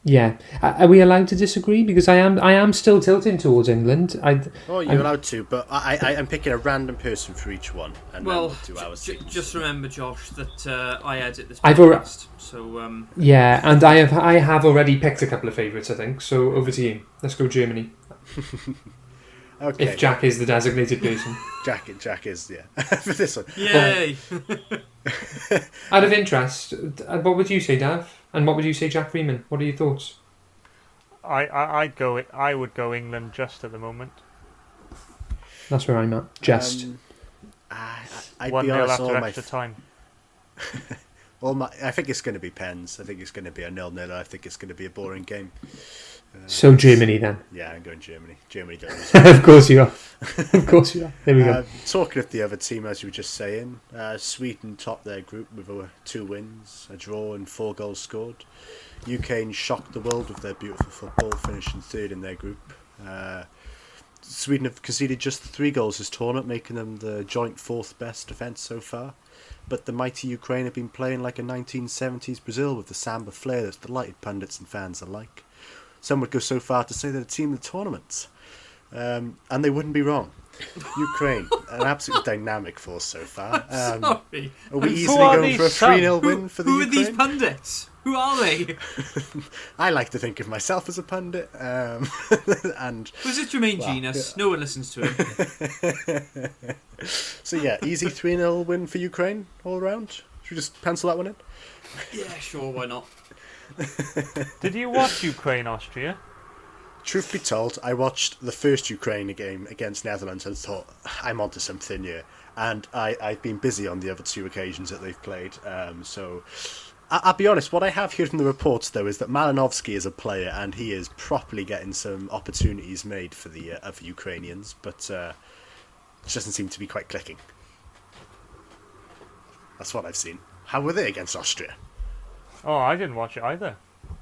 yeah. Are we allowed to disagree? Because I am still tilting towards England. You're allowed to, but I'm picking a random person for each one. And well, then we'll do ours. Just remember, Josh, that I edit this podcast. So yeah, and I have already picked a couple of favourites, I think. So over to you. Let's go Germany. Okay. If Jack is the designated person. Jack is, yeah. For this one. Yay! Out of interest, what would you say, Dav? And what would you say, Jack Freeman? What are your thoughts? I would go England just at the moment. That's where I'm at. Just. I'd 1-0 be honest, after extra time. I think it's going to be pens. I think it's going to be a 0-0. I think it's going to be a boring game. So Germany then. Yeah, I'm going Germany. Germany does. Of course you are. Of course you are. There we go. Talking of the other team, as you were just saying, Sweden topped their group with 2 wins, a draw and 4 goals scored. UK shocked the world with their beautiful football, finishing 3rd in their group. Sweden have conceded just 3 goals this tournament, making them the joint 4th best defence so far. But the mighty Ukraine have been playing like a 1970s Brazil with the samba flair that's delighted pundits and fans alike. Some would go so far to say they're the team of the tournament. And they wouldn't be wrong. Ukraine, an absolutely dynamic force so far. Sorry. Are we easily going for a 3-0 win for the Who Ukraine? are these pundits? Who are they? I like to think of myself as a pundit. And Was it Jermaine Genius? Yeah. No one listens to him. So yeah, easy 3-0 win for Ukraine all around. Should we just pencil that one in? Yeah, sure, why not? Did you watch Ukraine-Austria? Truth be told, I watched the first Ukraine game against Netherlands and thought, I'm onto something here. And I've been busy on the other 2 occasions that they've played. So I'll be honest, what I have heard from the reports, though, is that Malinovsky is a player and he is properly getting some opportunities made for the other Ukrainians, but it doesn't seem to be quite clicking. That's what I've seen. How were they against Austria? Oh, I didn't watch it either.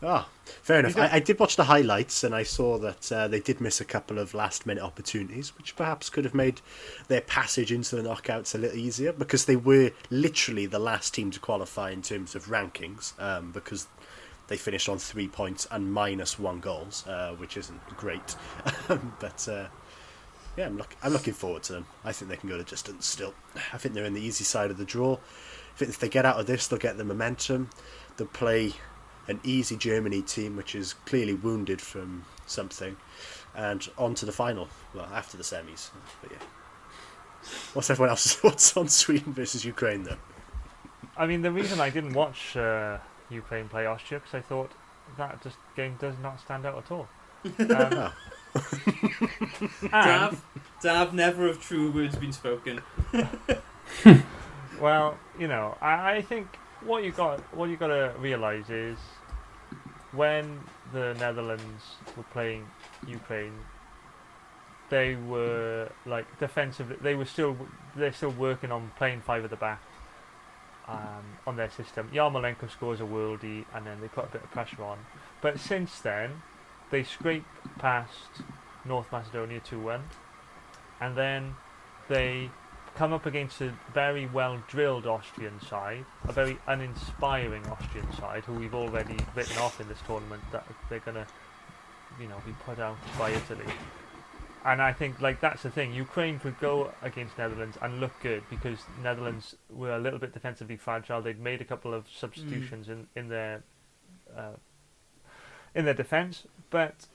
Ah, fair enough. I did watch the highlights and I saw that they did miss a couple of last-minute opportunities, which perhaps could have made their passage into the knockouts a little easier, because they were literally the last team to qualify in terms of rankings, because they finished on 3 points and -1 goals, which isn't great. But yeah, I'm looking forward to them. I think they can go the distance still. I think they're in the easy side of the draw. I think if they get out of this, they'll get the momentum. They'll play an easy Germany team, which is clearly wounded from something, and on to the final, well, after the semis. But yeah. What's everyone else's thoughts on Sweden versus Ukraine, then? I mean, the reason I didn't watch Ukraine play Austria, because I thought that game does not stand out at all. Dav, never have true words been spoken. Well, you know, I think what you got to realise is when the Netherlands were playing Ukraine, they were like defensively. They're still working on playing 5 at the back on their system. Yarmolenko scores a worldie, and then they put a bit of pressure on. But since then, they scraped past North Macedonia 2-1, and then they come up against a very well-drilled Austrian side, a very uninspiring Austrian side, who we've already written off in this tournament that they're going to, be put out by Italy. And I think, that's the thing. Ukraine could go against Netherlands and look good, because Netherlands were a little bit defensively fragile. They'd made a couple of substitutions in their defence, but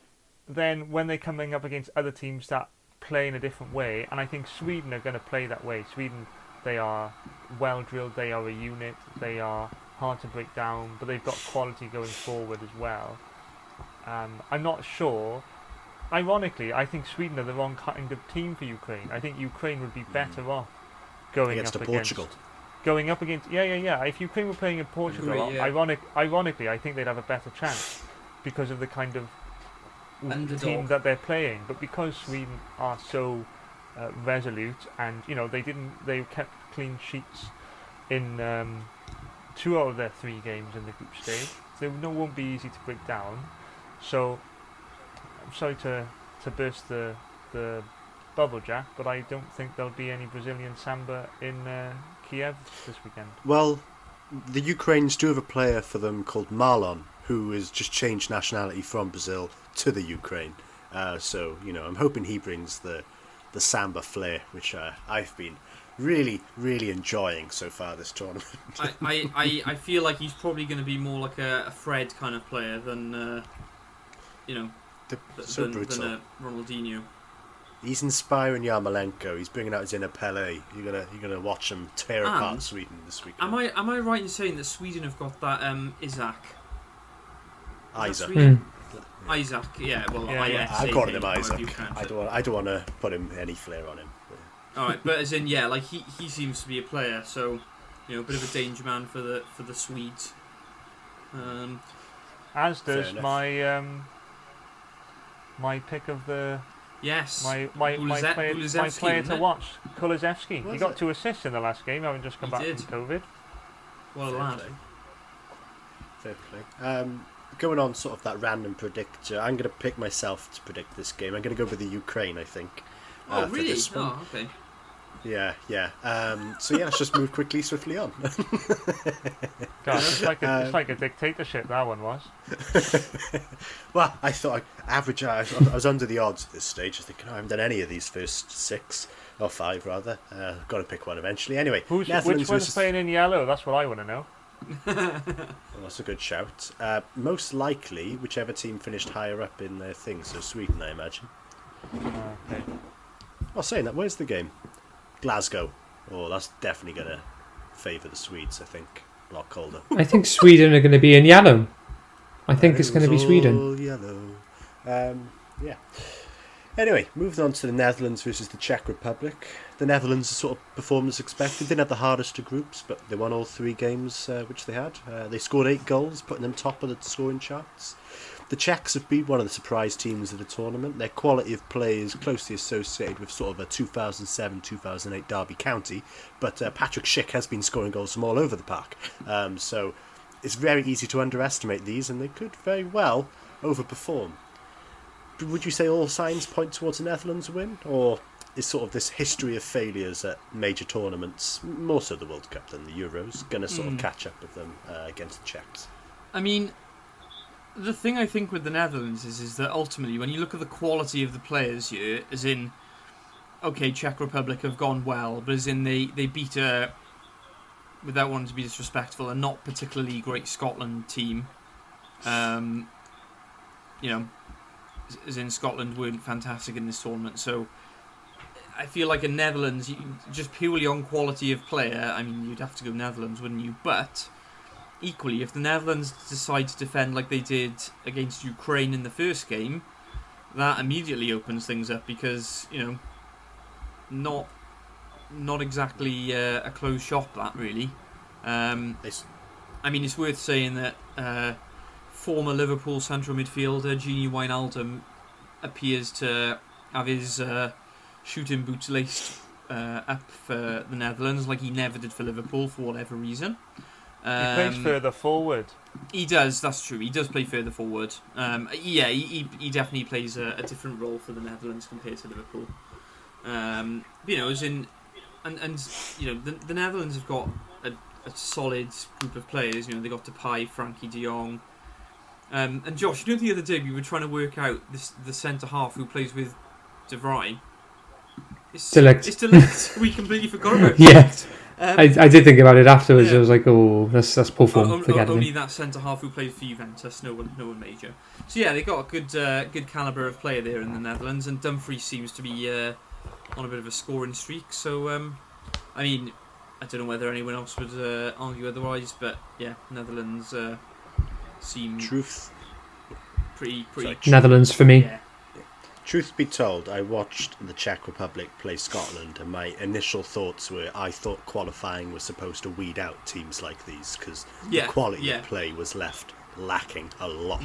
then when they're coming up against other teams that play in a different way, and I think Sweden are going to play that way. Sweden, they are well drilled, they are a unit, they are hard to break down, but they've got quality going forward as well. I'm not sure. Ironically, I think Sweden are the wrong kind of team for Ukraine. I think Ukraine would be better off going up against Portugal. Going up against If Ukraine were playing in Portugal, ironically, I think they'd have a better chance because of the kind of team that they're playing. But because Sweden are so resolute, and they kept clean sheets in 2 out of their 3 games in the group stage, they won't be easy to break down. So I'm sorry to burst the bubble, Jack, but I don't think there'll be any Brazilian samba in Kiev this weekend. Well, the Ukrainians do have a player for them called Marlon, who has just changed nationality from Brazil to the Ukraine. So, I'm hoping he brings the samba flair, which I've been really, really enjoying so far this tournament. I feel like he's probably going to be more like a Fred kind of player than, than a Ronaldinho. He's inspiring Yarmolenko. He's bringing out his inner Pele. You're gonna watch him tear apart Sweden this weekend. Am I right in saying that Sweden have got that Isaac? Isaac, yeah. Well, I've got him Isaac. I don't want to put any flair on him. All right, but as in, he seems to be a player, so a bit of a danger man for the Swedes. As does my my pick of the Yes. my player Kulusevski, to watch, Kulusevski. He Was got it? 2 assists in the last game, having just come He back did. from COVID. What a Fair lad. play. Fair play. Going on sort of that random predictor, I'm going to pick myself to predict this game. I'm going to go with the Ukraine, I think. Oh, for really? this one. Oh, okay. Yeah. So yeah, let's just move swiftly on. God, it's like a dictatorship. That one was. Well, I thought I was under the odds at this stage. I was thinking, I haven't done any of these first 6 or 5 rather. Got to pick one eventually. Anyway, Which Netherlands one's versus... playing in yellow? That's what I want to know. Well, that's a good shout. Most likely, whichever team finished higher up in their thing. So Sweden, I imagine. Okay. Well, saying that, where's the game? Glasgow. Oh, that's definitely going to favour the Swedes, I think. A lot colder. I think Sweden are going to be in yellow. I think it's going to be It was Sweden. all yellow. Yeah. Anyway, moving on to the Netherlands versus the Czech Republic. The Netherlands sort of performed as expected. They didn't have the hardest of groups, but they won all 3 games which they had. They scored 8 goals, putting them top of the scoring charts. The Czechs have been one of the surprise teams of the tournament. Their quality of play is closely associated with sort of a 2007-2008 Derby County, but Patrick Schick has been scoring goals from all over the park. So it's very easy to underestimate these, and they could very well overperform. Would you say all signs point towards the Netherlands win, or is sort of this history of failures at major tournaments, more so the World Cup than the Euros, going to sort of catch up with them against the Czechs? I mean, the thing I think with the Netherlands is that ultimately, when you look at the quality of the players here, as in, okay, Czech Republic have gone well, but as in they beat a, without wanting to be disrespectful, a not particularly great Scotland team. As in Scotland weren't fantastic in this tournament, so I feel like in Netherlands, just purely on quality of player, I mean, you'd have to go Netherlands, wouldn't you? But equally, if the Netherlands decide to defend like they did against Ukraine in the first game, that immediately opens things up because, not exactly a closed shop, that really. I mean, it's worth saying that former Liverpool central midfielder Gini Wijnaldum appears to have his shooting boots laced up for the Netherlands, like he never did for Liverpool for whatever reason. He plays further forward. He does, that's true. He does play further forward. He definitely plays a different role for the Netherlands compared to Liverpool. As in, the Netherlands have got a solid group of players. They got Depay, Frankie De Jong. And Josh, the other day we were trying to work out the centre half who plays with De Vrij. It's Delict. We completely forgot about it. Yeah. I did think about it afterwards. I was like, oh, that's poor form. Forget only it. that centre half who plays for Juventus, no one major. So yeah, they got a good calibre of player there in the Netherlands, and Dumfries seems to be on a bit of a scoring streak. So I mean, I don't know whether anyone else would argue otherwise, but yeah, Netherlands seem pretty. Netherlands for me. Yeah. Truth be told, I watched the Czech Republic play Scotland, and my initial thoughts were I thought qualifying was supposed to weed out teams like these because the quality of play was left lacking a lot.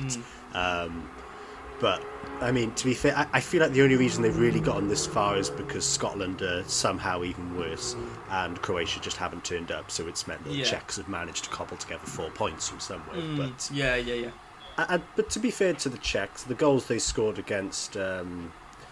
But, I mean, to be fair, I feel like the only reason they've really gotten this far is because Scotland are somehow even worse and Croatia just haven't turned up, so it's meant that the Czechs have managed to cobble together 4 points from somewhere. But But to be fair to the Czechs, the goals they scored against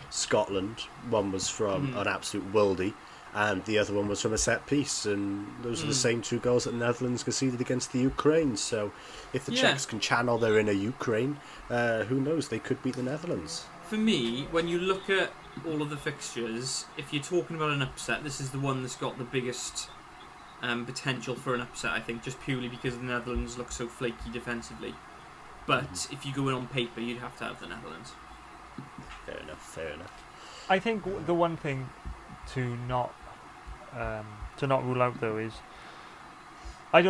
Scotland, one was from an absolute worldie, and the other one was from a set piece, and those are the same 2 goals that the Netherlands conceded against the Ukraine. So if the Czechs can channel their inner Ukraine, who knows, they could beat the Netherlands. For me, when you look at all of the fixtures, if you're talking about an upset, this is the one that's got the biggest potential for an upset, I think, just purely because the Netherlands look so flaky defensively. But if you go in on paper, you'd have to have the Netherlands. Fair enough. I think the one thing to not rule out though is I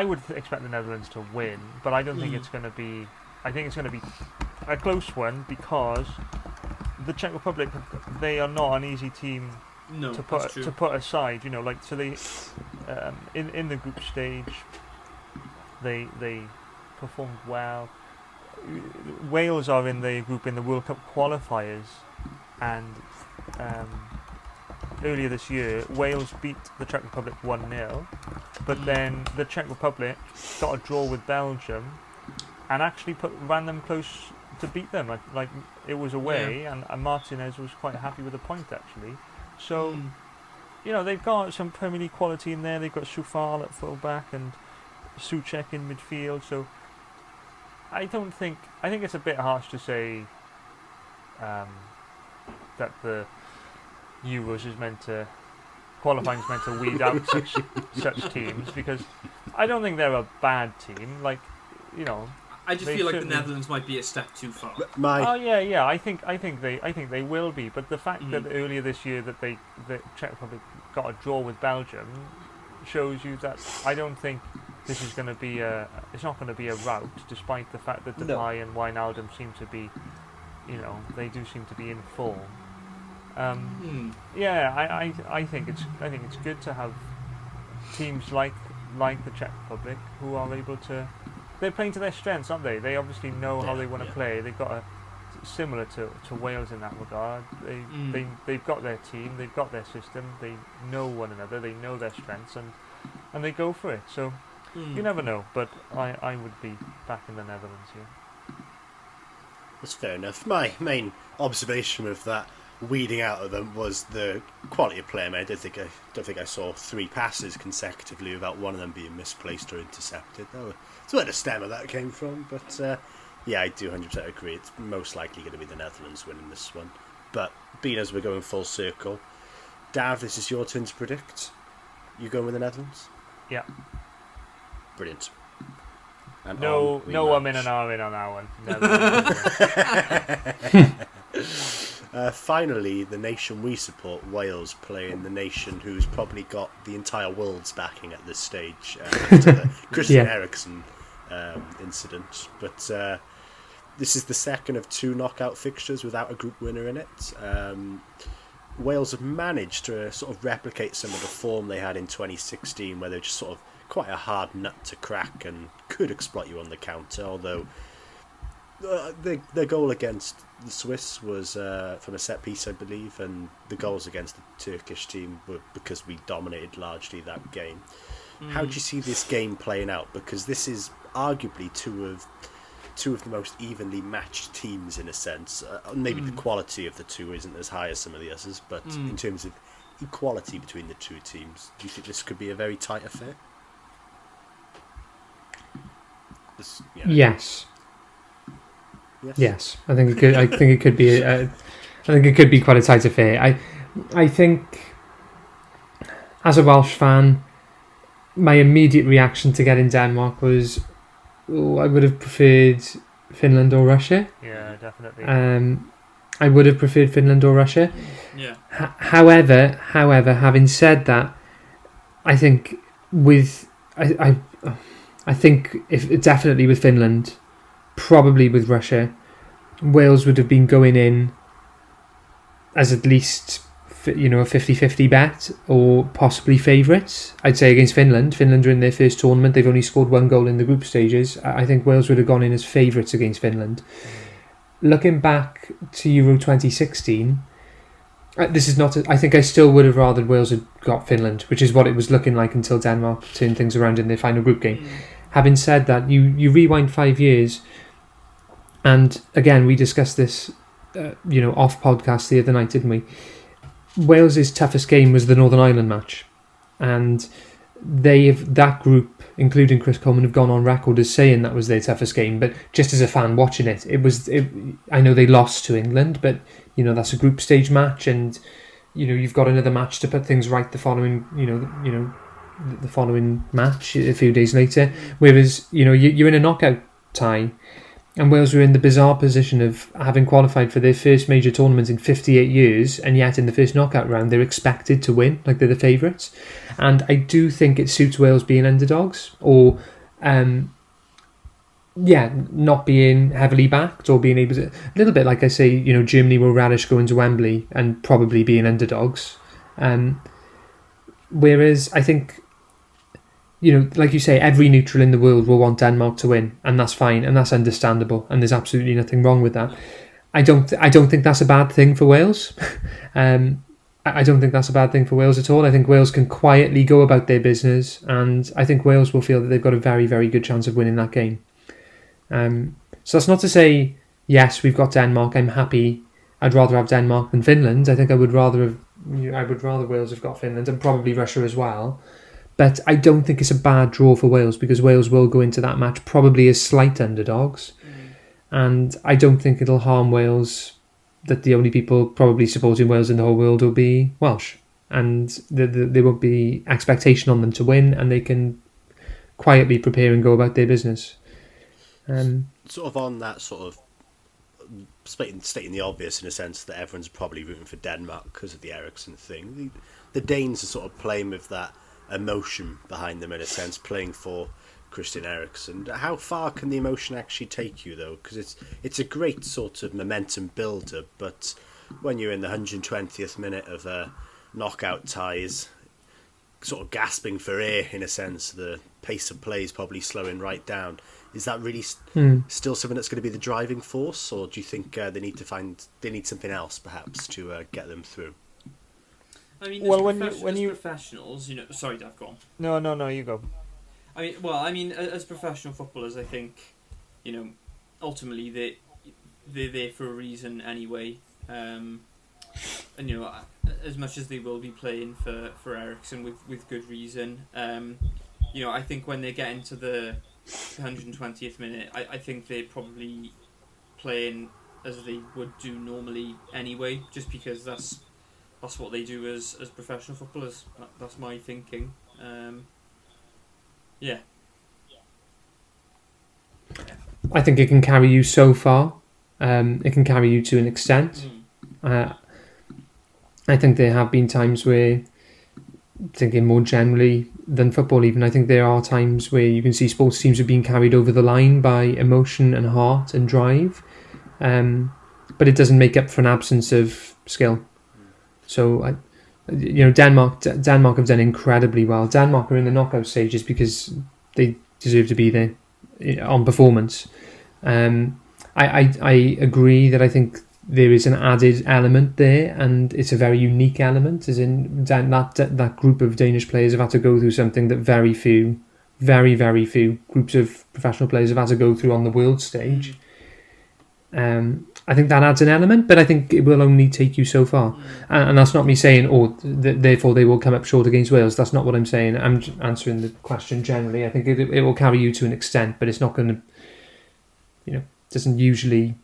would expect the Netherlands to win, but I don't think it's going to be. I think it's going to be a close one because the Czech Republic, they are not an easy team to put aside. So they in the group stage they performed well. Wales are in the group in the World Cup qualifiers, and earlier this year Wales beat the Czech Republic 1-0, but then the Czech Republic got a draw with Belgium, and actually ran them close to beat them. Like it was away, and Martinez was quite happy with the point actually. So. They've got some Premier League quality in there. They've got Soufal at full back and Souček in midfield. So I think it's a bit harsh to say that the Euros is qualifying is meant to weed out such teams, because I don't think they're a bad team. I just feel like the Netherlands might be a step too far. I think they will be. But the fact that earlier this year that the Czech Republic got a draw with Belgium shows you that I don't think this is going to be it's not going to be a rout, despite the fact that Depay and Wijnaldum seem to be, they do seem to be in form. I think it's good to have teams like the Czech Republic who are able to. They're playing to their strengths, aren't they? They obviously know how they want to play. They've got similar to Wales in that regard. They've got their team, they've got their system. They know one another. They know their strengths, and they go for it. So you never know. But I would be back in the Netherlands here. That's fair enough. My main observation with that weeding out of them was the quality of play. I mean, I don't think I saw 3 passes consecutively without one of them being misplaced or intercepted. That's where the stem of that came from. But I do 100% agree. It's most likely going to be the Netherlands winning this one. But being as we're going full circle, Dav, this is your turn to predict. You going with the Netherlands? Yeah. Brilliant. And no I'm in and I'm in on that one. Finally, the nation we support, Wales, playing the nation who's probably got the entire world's backing at this stage after the Christian Eriksen incident. But this is the second of 2 knockout fixtures without a group winner in it. Wales have managed to sort of replicate some of the form they had in 2016, where they're just sort of quite a hard nut to crack and could exploit you on the counter, although their goal against the Swiss was from a set piece, I believe, and the goals against the Turkish team were because we dominated largely that game. How do you see this game playing out? Because this is arguably two of the most evenly matched teams in a sense. Maybe the quality of the two isn't as high as some of the others, but in terms of equality between the two teams, do you think this could be a very tight affair? Yes. Yes, I think it could. I think it could be. I think it could be quite a tight affair. I think, as a Welsh fan, my immediate reaction to getting Denmark was, I would have preferred Finland or Russia. Yeah, definitely. I would have preferred Finland or Russia. Yeah. However, having said that, I think I think if definitely with Finland, probably with Russia, Wales would have been going in as at least a 50-50 bet, or possibly favourites. I'd say against Finland. Finland are in their first tournament. They've only scored 1 goal in the group stages. I think Wales would have gone in as favourites against Finland. Looking back to Euro 2016, this is not. I think I still would have rather Wales had got Finland, which is what it was looking like until Denmark turned things around in their final group game. Having said that, you rewind 5 years, and again we discussed this, off podcast the other night, didn't we? Wales's toughest game was the Northern Ireland match, and that group, including Chris Coleman, have gone on record as saying that was their toughest game. But just as a fan watching it, I know they lost to England, but that's a group stage match, and you've got another match to put things right the following the following match a few days later. Whereas you're in a knockout tie, and Wales were in the bizarre position of having qualified for their first major tournament in 58 years, and yet in the first knockout round they're expected to win, like they're the favourites. And I do think it suits Wales being underdogs, or not being heavily backed, or being able to, a little bit like I say, Germany will relish going to Wembley and probably being underdogs. Whereas I think like you say, every neutral in the world will want Denmark to win, and that's fine, and that's understandable, and there's absolutely nothing wrong with that. I don't think that's a bad thing for Wales. I don't think that's a bad thing for Wales at all. I think Wales can quietly go about their business, and I think Wales will feel that they've got a very, very good chance of winning that game. So that's not to say, yes, we've got Denmark, I'm happy. I'd rather have Denmark than Finland. I think I would rather Wales have got Finland, and probably Russia as well. But I don't think it's a bad draw for Wales, because Wales will go into that match probably as slight underdogs. And I don't think it'll harm Wales that the only people probably supporting Wales in the whole world will be Welsh. And there won't be expectation on them to win, and they can quietly prepare and go about their business. Sort of on that sort of stating the obvious in a sense that everyone's probably rooting for Denmark because of the Eriksson thing. The Danes are sort of playing with that emotion behind them in a sense, playing for Christian Eriksen. How far can the emotion actually take you though? Because it's a great sort of momentum builder, but when you're in the 120th minute of knockout ties, sort of gasping for air in a sense, the pace of play is probably slowing right down. Is that really still something that's going to be the driving force, or do you think they need something else perhaps to get them through? I mean, when you professionals, sorry, Dav, go on. No, you go. I mean, as professional footballers, I think, ultimately they're there for a reason anyway. And as much as they will be playing for Eriksson with good reason, I think when they get into the 120th minute, I think they're probably playing as they would do normally anyway, just because that's what they do as professional footballers. That's my thinking. Yeah. I think it can carry you so far. It can carry you to an extent. I think there have been times where, thinking more generally than football even, I think there are times where you can see sports teams are being carried over the line by emotion and heart and drive. But it doesn't make up for an absence of skill. So, Denmark have done incredibly well. Denmark are in the knockout stages because they deserve to be there on performance. I agree that I think there is an added element there, and it's a very unique element, as in that group of Danish players have had to go through something that very few groups of professional players have had to go through on the world stage. I think that adds an element, but I think it will only take you so far. And that's not me saying, therefore they will come up short against Wales. That's not what I'm saying. I'm answering the question generally. I think it will carry you to an extent, but it's not going to, doesn't usually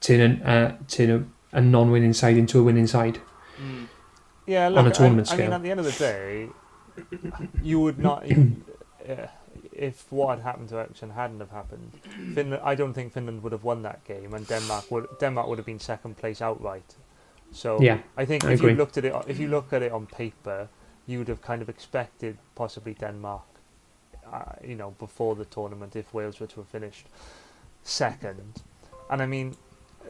turn a non-winning side into a winning side. Yeah, look, on a tournament scale. I mean, at the end of the day, you would not... if what had happened to Eriksson hadn't have happened, Finland, I don't think Finland would have won that game, and Denmark would have been second place outright. So yeah, I think if you look at it on paper, you would have kind of expected possibly Denmark, before the tournament, if Wales were to have finished second. And I mean,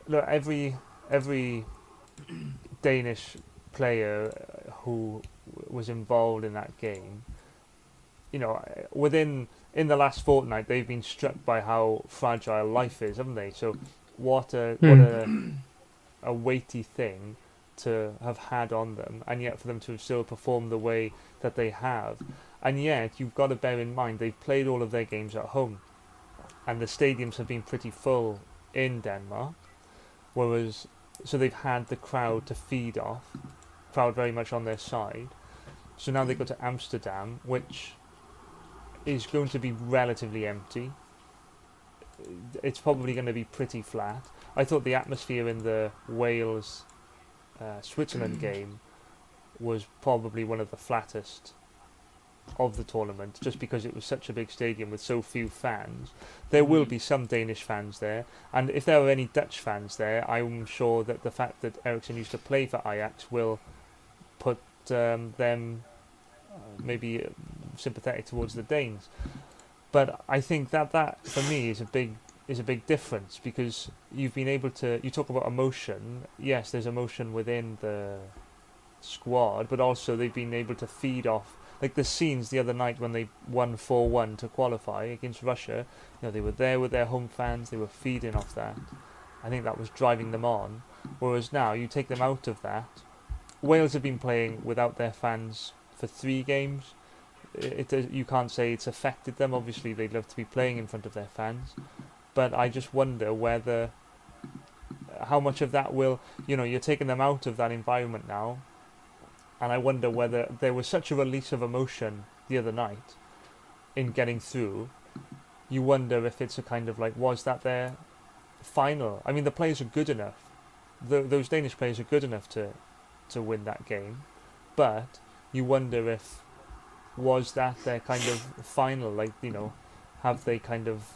look, every Danish player who was involved in that game, in the last fortnight, they've been struck by how fragile life is, haven't they? So, what a weighty thing to have had on them, and yet for them to have still performed the way that they have, and yet you've got to bear in mind they've played all of their games at home, and the stadiums have been pretty full in Denmark, so they've had the crowd to feed off, crowd very much on their side. So now they go to Amsterdam, which is going to be relatively empty. It's probably going to be pretty flat. I thought the atmosphere in the Wales-Switzerland game was probably one of the flattest of the tournament, just because it was such a big stadium with so few fans. There will be some Danish fans there, and if there are any Dutch fans there, I'm sure that the fact that Eriksson used to play for Ajax will put them maybe sympathetic towards the Danes. But I think that for me is a big difference, because you've been able to, you talk about emotion. Yes, there's emotion within the squad, but also they've been able to feed off like the scenes the other night when they won 4-1 to qualify against Russia. They were there with their home fans. They were feeding off that. I think that was driving them on. Whereas now you take them out of that. Wales have been playing without their fans for 3 games. You can't say it's affected them. Obviously, they'd love to be playing in front of their fans, but I just wonder how much of that will, you're taking them out of that environment now, and I wonder whether there was such a release of emotion the other night in getting through. You wonder if it's a kind of like, was that their final? I mean, the players are good enough. Those Danish players are good enough to win that game, but you wonder if was that their kind of final? Like, have they kind of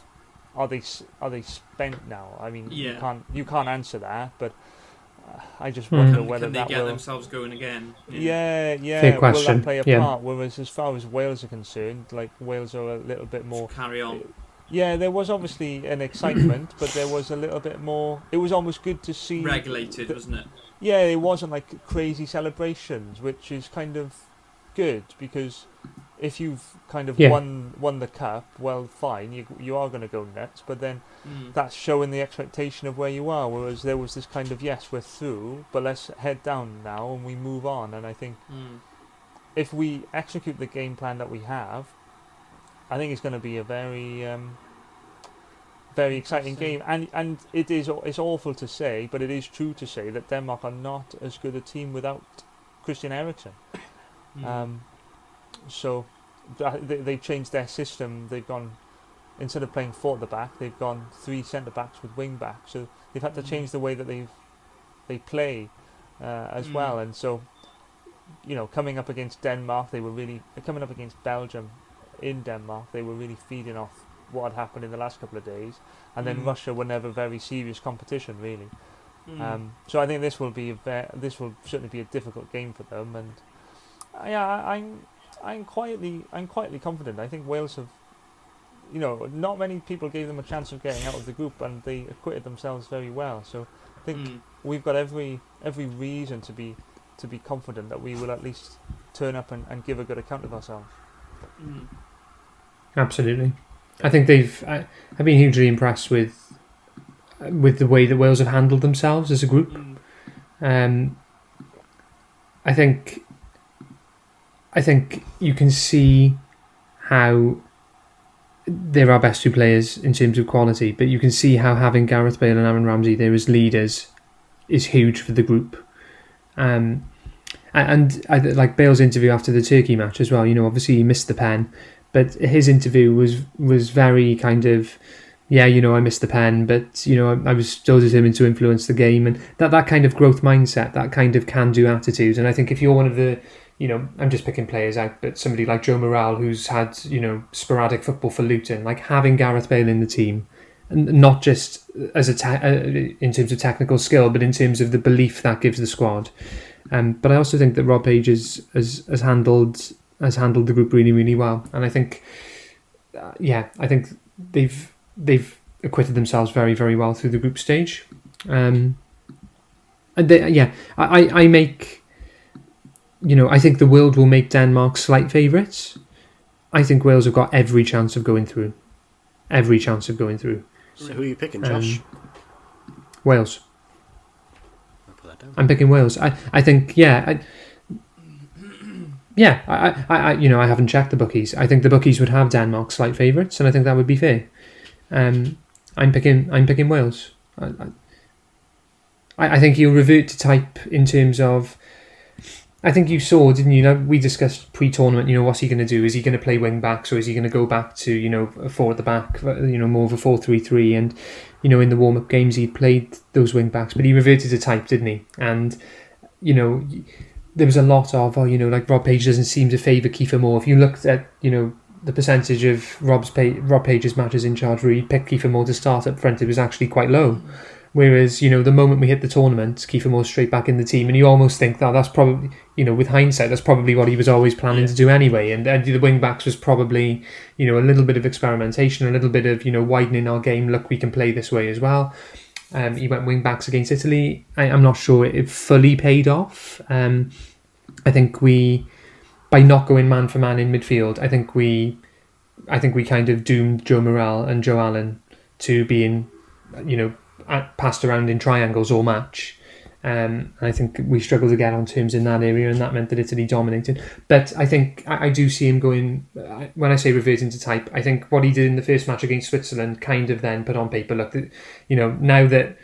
are they spent now? I mean, you can't answer that, but I just wonder whether can they get themselves going again. Yeah. Fair question. Will that play a part? Whereas as far as Wales are concerned, like Wales are a little bit more just carry on. Yeah, there was obviously an excitement, but there was a little bit more. It was almost good to see regulated, wasn't it? Yeah, it wasn't like crazy celebrations, which is kind of good, because if you've kind of won the cup, well, fine, you are going to go nuts, but then that's showing the expectation of where you are, whereas there was this kind of, yes, we're through, but let's head down now and we move on. And I think if we execute the game plan that we have, I think it's going to be a very very exciting game, and it's awful to say, but it is true to say that Denmark are not as good a team without Christian Eriksen. So they've changed their system. They've gone, instead of playing 4 at the back, they've gone 3 centre backs with wing backs. So they've had to change the way that they play as well. And so, coming up against Denmark, coming up against Belgium in Denmark, they were really feeding off what had happened in the last couple of days. And then Russia were never very serious competition, really. So I think this will certainly be a difficult game for them. And I'm quietly confident. I think Wales have, not many people gave them a chance of getting out of the group, and they acquitted themselves very well. So I think we've got every reason to be confident that we will at least turn up and give a good account of ourselves. Absolutely. I think I've been hugely impressed with the way that Wales have handled themselves as a group. I think you can see how they're our best 2 players in terms of quality, but you can see how having Gareth Bale and Aaron Ramsey there as leaders is huge for the group. And I like Bale's interview after the Turkey match as well. Obviously he missed the pen, but his interview was very kind of, I missed the pen, but I was still determined to influence the game, and that kind of growth mindset, that kind of can-do attitude. And I think if you're one of the, I'm just picking players out, but somebody like Joe Morale, who's had sporadic football for Luton, like having Gareth Bale in the team, and not just as in terms of technical skill, but in terms of the belief that gives the squad. But I also think that Rob Page has handled the group really, really well, and I think, I think they've acquitted themselves very, very well through the group stage. I make, I think the world will make Denmark slight favourites. I think Wales have got every chance of going through. Every chance of going through. So who are you picking, Josh? Wales. I'll put that down. I'm picking Wales. I think, I haven't checked the bookies. I think the bookies would have Denmark slight favourites, and I think that would be fair. I'm picking Wales. I think he'll revert to type in terms of. I think you saw, didn't you? We discussed pre-tournament. What's he going to do? Is he going to play wing backs, or is he going to go back to a 4 at the back? More of a 4-3-3. And in the warm-up games he played those wing backs, but he reverted to type, didn't he? And there was a lot of like Rob Page doesn't seem to favour Kiefer Moore. If you looked at the percentage of Rob Page's matches in charge where he picked Kiefer Moore to start up front, it was actually quite low. Whereas, the moment we hit the tournament, Kiefer Moore's straight back in the team, and you almost think that's probably, with hindsight, that's probably what he was always planning to do anyway. And the wing backs was probably, a little bit of experimentation, a little bit of, widening our game. Look, we can play this way as well. He went wing backs against Italy. I'm not sure it fully paid off. I think we by not going man for man in midfield, I think we kind of doomed Joe Morrell and Joe Allen to being, passed around in triangles all match. And I think we struggled to get on terms in that area, and that meant that Italy dominated. But I think I do see him going, when I say reverting to type, I think what he did in the first match against Switzerland kind of then put on paper, look, now that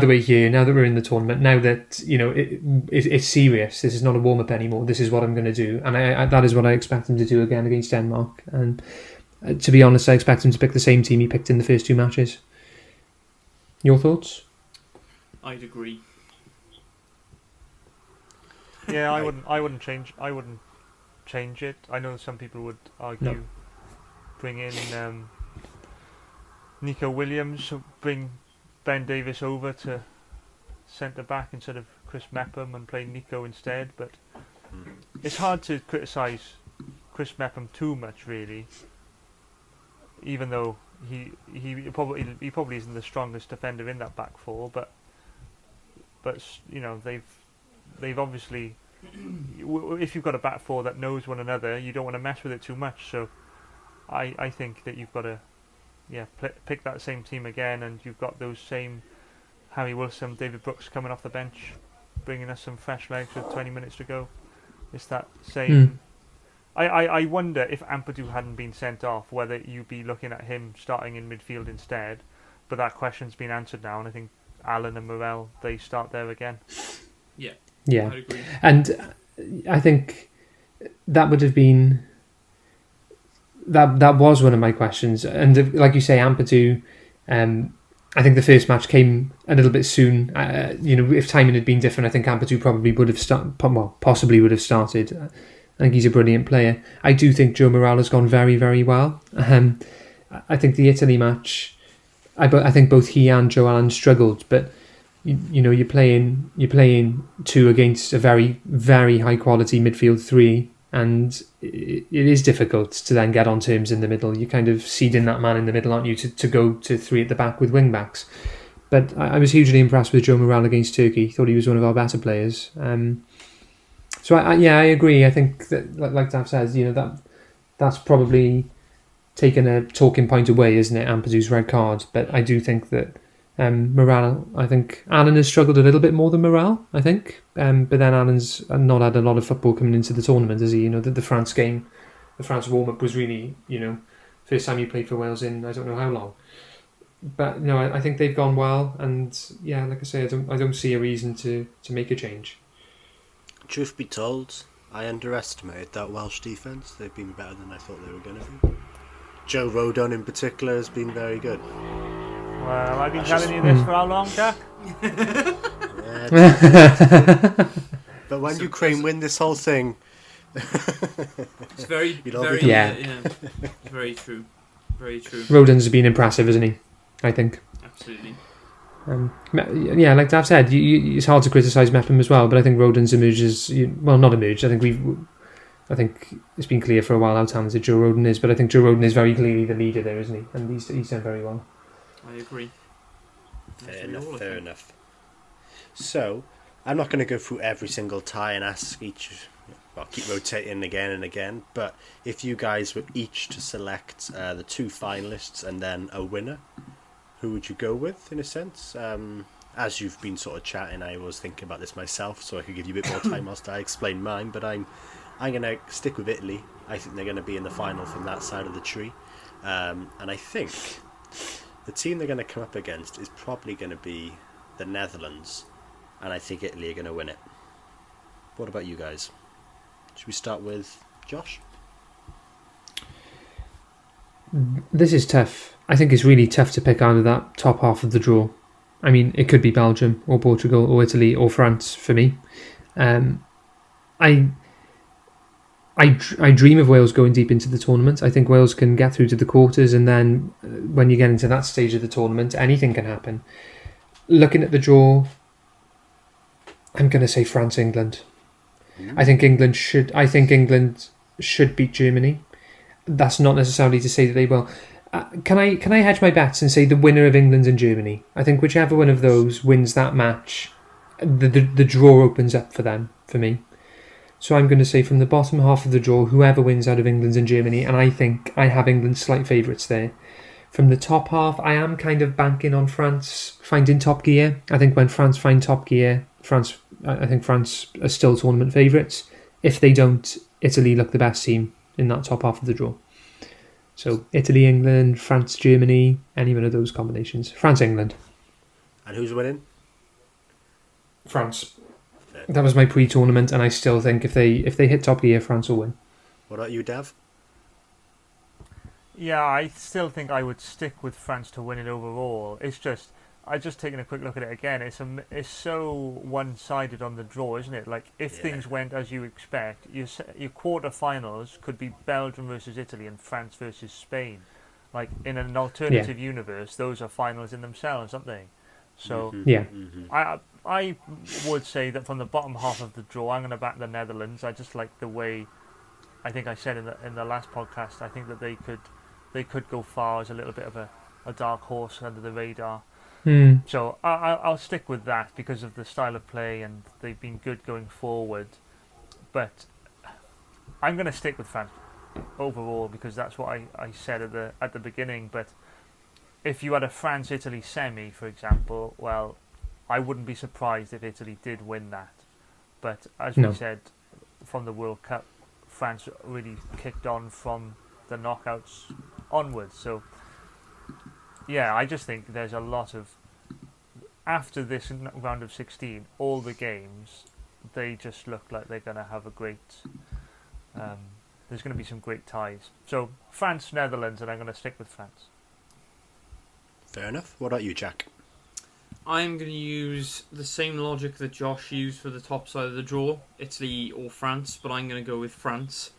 we're here, now that we're in the tournament, now that it's serious, this is not a warm-up anymore, this is what I'm going to do. And I that is what I expect him to do again against Denmark. And to be honest, I expect him to pick the same team he picked in the first two matches. Your thoughts? I'd agree. Yeah, I wouldn't change it. I know some people would argue bring in Nico Williams, bring Ben Davies over to centre back instead of Chris Mepham and play Nico instead. But it's hard to criticise Chris Mepham too much, really. Even though he probably isn't the strongest defender in that back four, but they've obviously, if you've got a back four that knows one another, you don't want to mess with it too much. So I think that you've got to pick that same team again, and you've got those same Harry Wilson, David Brooks coming off the bench, bringing us some fresh legs with 20 minutes to go. It's that same. I wonder if Ampadu hadn't been sent off, whether you'd be looking at him starting in midfield instead. But that question's been answered now, and I think Allen and Morrell, they start there again. Yeah. Yeah. I'd agree. And I think that would have been... That was one of my questions. And like you say, Ampadu, I think the first match came a little bit soon. If timing had been different, I think Ampadu probably would have possibly would have started. I think he's a brilliant player. I do think Joe Morrell has gone very, very well. I think the Italy match, I think both he and Joe Allen struggled, but you're playing two against a very, very high quality midfield three, and it is difficult to then get on terms in the middle. You're kind of seeding that man in the middle, aren't you, to go to three at the back with wing backs. But I was hugely impressed with Joe Morrell against Turkey. Thought he was one of our better players. So I agree. I think that, like Dav says, that's probably taken a talking point away, isn't it? Ampadu's red card, but I do think that Morrell. I think Allen has struggled a little bit more than Morrell. I think, but then Allen's not had a lot of football coming into the tournament, has he? The France game, the France warm up was really, first time he played for Wales in I don't know how long. But I think they've gone well, and yeah, like I say, I don't see a reason to make a change. Truth be told, I underestimated that Welsh defence. They've been better than I thought they were going to be. Joe Rodon in particular has been very good. Well, I've been telling you this for how long, Jack? But when Ukraine win this whole thing... It's very true. Very true. Very true. Rodon's been impressive, isn't he? I think. Absolutely. Like Dav said, it's hard to criticise Mepham as well, but I think Rodon's emerged as not emerged. I think it's been clear for a while how talented Joe Rodon is, but I think Joe Rodon is very clearly the leader there, isn't he? And he's done very well. I agree. Fair enough. So, I'm not going to go through every single tie and ask each. I'll keep rotating again and again, but if you guys were each to select the two finalists and then a winner, who would you go with, in a sense? As you've been sort of chatting, I was thinking about this myself, so I could give you a bit more time whilst I explain mine, but I'm going to stick with Italy. I think they're going to be in the final from that side of the tree. And I think the team they're going to come up against is probably going to be the Netherlands, and I think Italy are going to win it. What about you guys? Should we start with Josh? This is tough. I think it's really tough to pick out of that top half of the draw. I mean, it could be Belgium or Portugal or Italy or France for me. I dream of Wales going deep into the tournament. I think Wales can get through to the quarters, and then when you get into that stage of the tournament, anything can happen. Looking at the draw, I'm going to say France-England. I think England should beat Germany. That's not necessarily to say that they will. Can I hedge my bets and say the winner of England and Germany? I think whichever one of those wins that match, the draw opens up for them, for me. So I'm going to say from the bottom half of the draw, whoever wins out of England and Germany, and I think I have England slight favourites there. From the top half, I am kind of banking on France finding top gear. I think when France find top gear, I think France are still tournament favourites. If they don't, Italy look the best team in that top half of the draw. So Italy, England, France, Germany, any one of those combinations. France, England. And who's winning? France. That was my pre-tournament, and I still think if they hit top gear, France will win. What about you, Dav? Yeah, I still think I would stick with France to win it overall. It's just, I just taken a quick look at it again. It's so one-sided on the draw, isn't it? Like if things went as you expect, your quarter-finals could be Belgium versus Italy and France versus Spain. Like in an alternative universe, those are finals in themselves, aren't they? So I would say that from the bottom half of the draw, I'm going to back the Netherlands. I just like the way, I think I said in the last podcast, I think that they could go far as a little bit of a dark horse under the radar. So I'll stick with that because of the style of play, and they've been good going forward. But I'm going to stick with France overall because that's what I said at the beginning. But if you had a France-Italy semi, for example, well, I wouldn't be surprised if Italy did win that. But as we said, from the World Cup, France really kicked on from the knockouts onwards. So, yeah, I just think there's a lot of... After this round of 16, all the games, they just look like they're going to have a great... there's going to be some great ties. So, France, Netherlands, and I'm going to stick with France. Fair enough. What about you, Jack? I'm going to use the same logic that Josh used for the top side of the draw, Italy or France, but I'm going to go with France.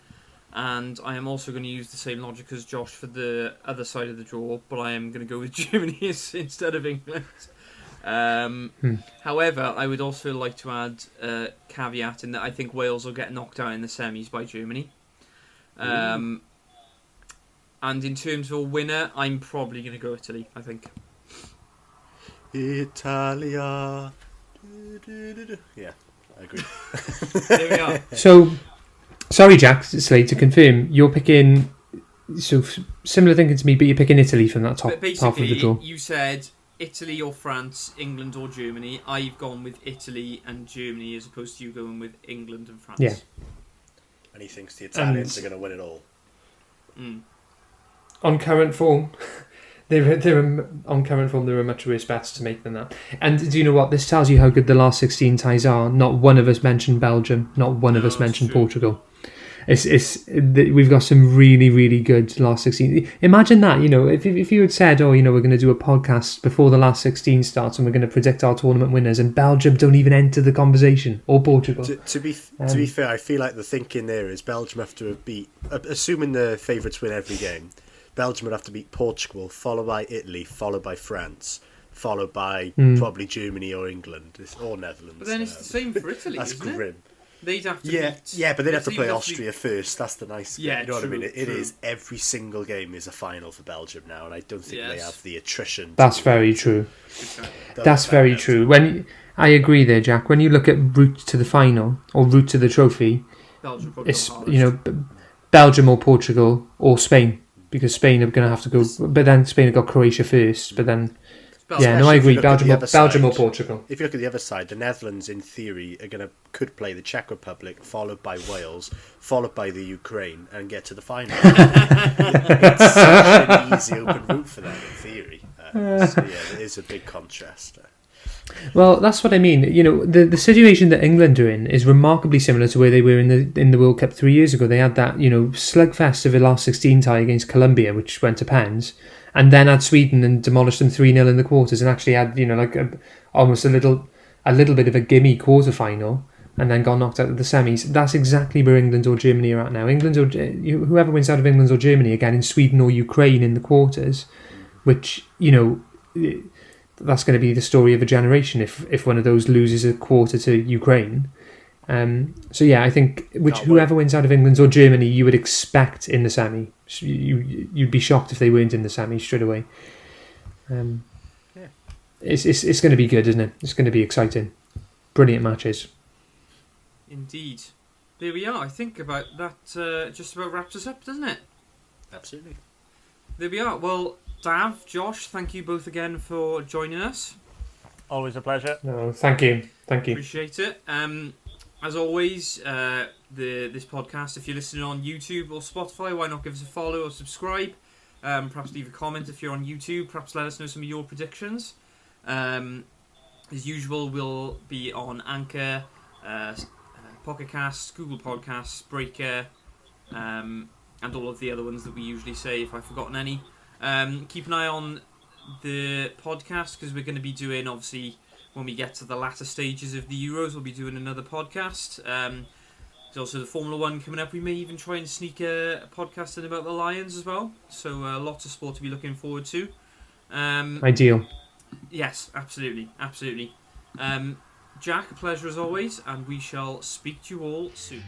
And I am also going to use the same logic as Josh for the other side of the draw, but I am going to go with Germany instead of England. However, I would also like to add a caveat in that I think Wales will get knocked out in the semis by Germany. And in terms of a winner, I'm probably going to go Italy, I think. Italia. Yeah, I agree. There we are. So, sorry, Jack, Slade, to confirm, you're picking... So, similar thinking to me, but you're picking Italy from that top half of the draw. You said Italy or France, England or Germany. I've gone with Italy and Germany as opposed to you going with England and France. Yeah. And he thinks the Italians are going to win it all. On current form, there are much worse bets to make than that. And do you know what? This tells you how good the last 16 ties are. Not one of us mentioned Belgium. Not one of us mentioned Portugal. We've got some really, really good last 16. Imagine that, if you had said, we're going to do a podcast before the last 16 starts and we're going to predict our tournament winners, and Belgium don't even enter the conversation, or Portugal. To be fair, I feel like the thinking there is Belgium have to beat, assuming the favourites win every game, Belgium would have to beat Portugal, followed by Italy, followed by France, followed by probably Germany or England, or Netherlands. But then it's the same for Italy, that's isn't grim. it? They'd have to but they'd have to play Austria first. That's the nice bit. Yeah, you know what I mean? It true. is every single game is a final for Belgium now, and I don't think they have the attrition. That's very true. That's very true. When I agree there, Jack. When you look at route to the final or route to the trophy, Belgium it's Belgium or Portugal or Spain, because Spain are going to have to go. But then Spain have got Croatia first. But then. I agree. Belgium or Portugal. If you look at the other side, the Netherlands, in theory, could play the Czech Republic, followed by Wales, followed by the Ukraine, and get to the final. It's such an easy open route for them, in theory. It is a big contrast. Well, that's what I mean. The situation that England are in is remarkably similar to where they were in the World Cup 3 years ago. They had that slugfest of a last 16 tie against Colombia, which went to pens. And then had Sweden and demolished them 3-0 in the quarters, and actually had almost a little bit of a gimme quarter final, and then got knocked out of the semis. That's exactly where England or Germany are at now. England or whoever wins out of England or Germany again in Sweden or Ukraine in the quarters, which that's going to be the story of a generation if one of those loses a quarter to Ukraine. I think whoever wins out of England or Germany, you would expect in the semi. You'd be shocked if they weren't in the semi straight away. It's going to be good, isn't it? It's going to be exciting. Brilliant matches. Indeed. there we are. I think about that just about wraps us up, doesn't it? Absolutely. There we are. Well, Dav, Josh, thank you both again for joining us. Always a pleasure. No, thank you. Appreciate it. As always, this podcast, if you're listening on YouTube or Spotify, why not give us a follow or subscribe? Perhaps leave a comment if you're on YouTube. Perhaps let us know some of your predictions. As usual, we'll be on Anchor, Pocket Casts, Google Podcasts, Breaker, and all of the other ones that we usually say, if I've forgotten any. Keep an eye on the podcast, because we're going to be doing, obviously, when we get to the latter stages of the Euros, we'll be doing another podcast. There's also the Formula 1 coming up. We may even try and sneak a podcast in about the Lions as well. So lots of sport to be looking forward to. Ideal. Yes, absolutely. Jack, a pleasure as always, and we shall speak to you all soon.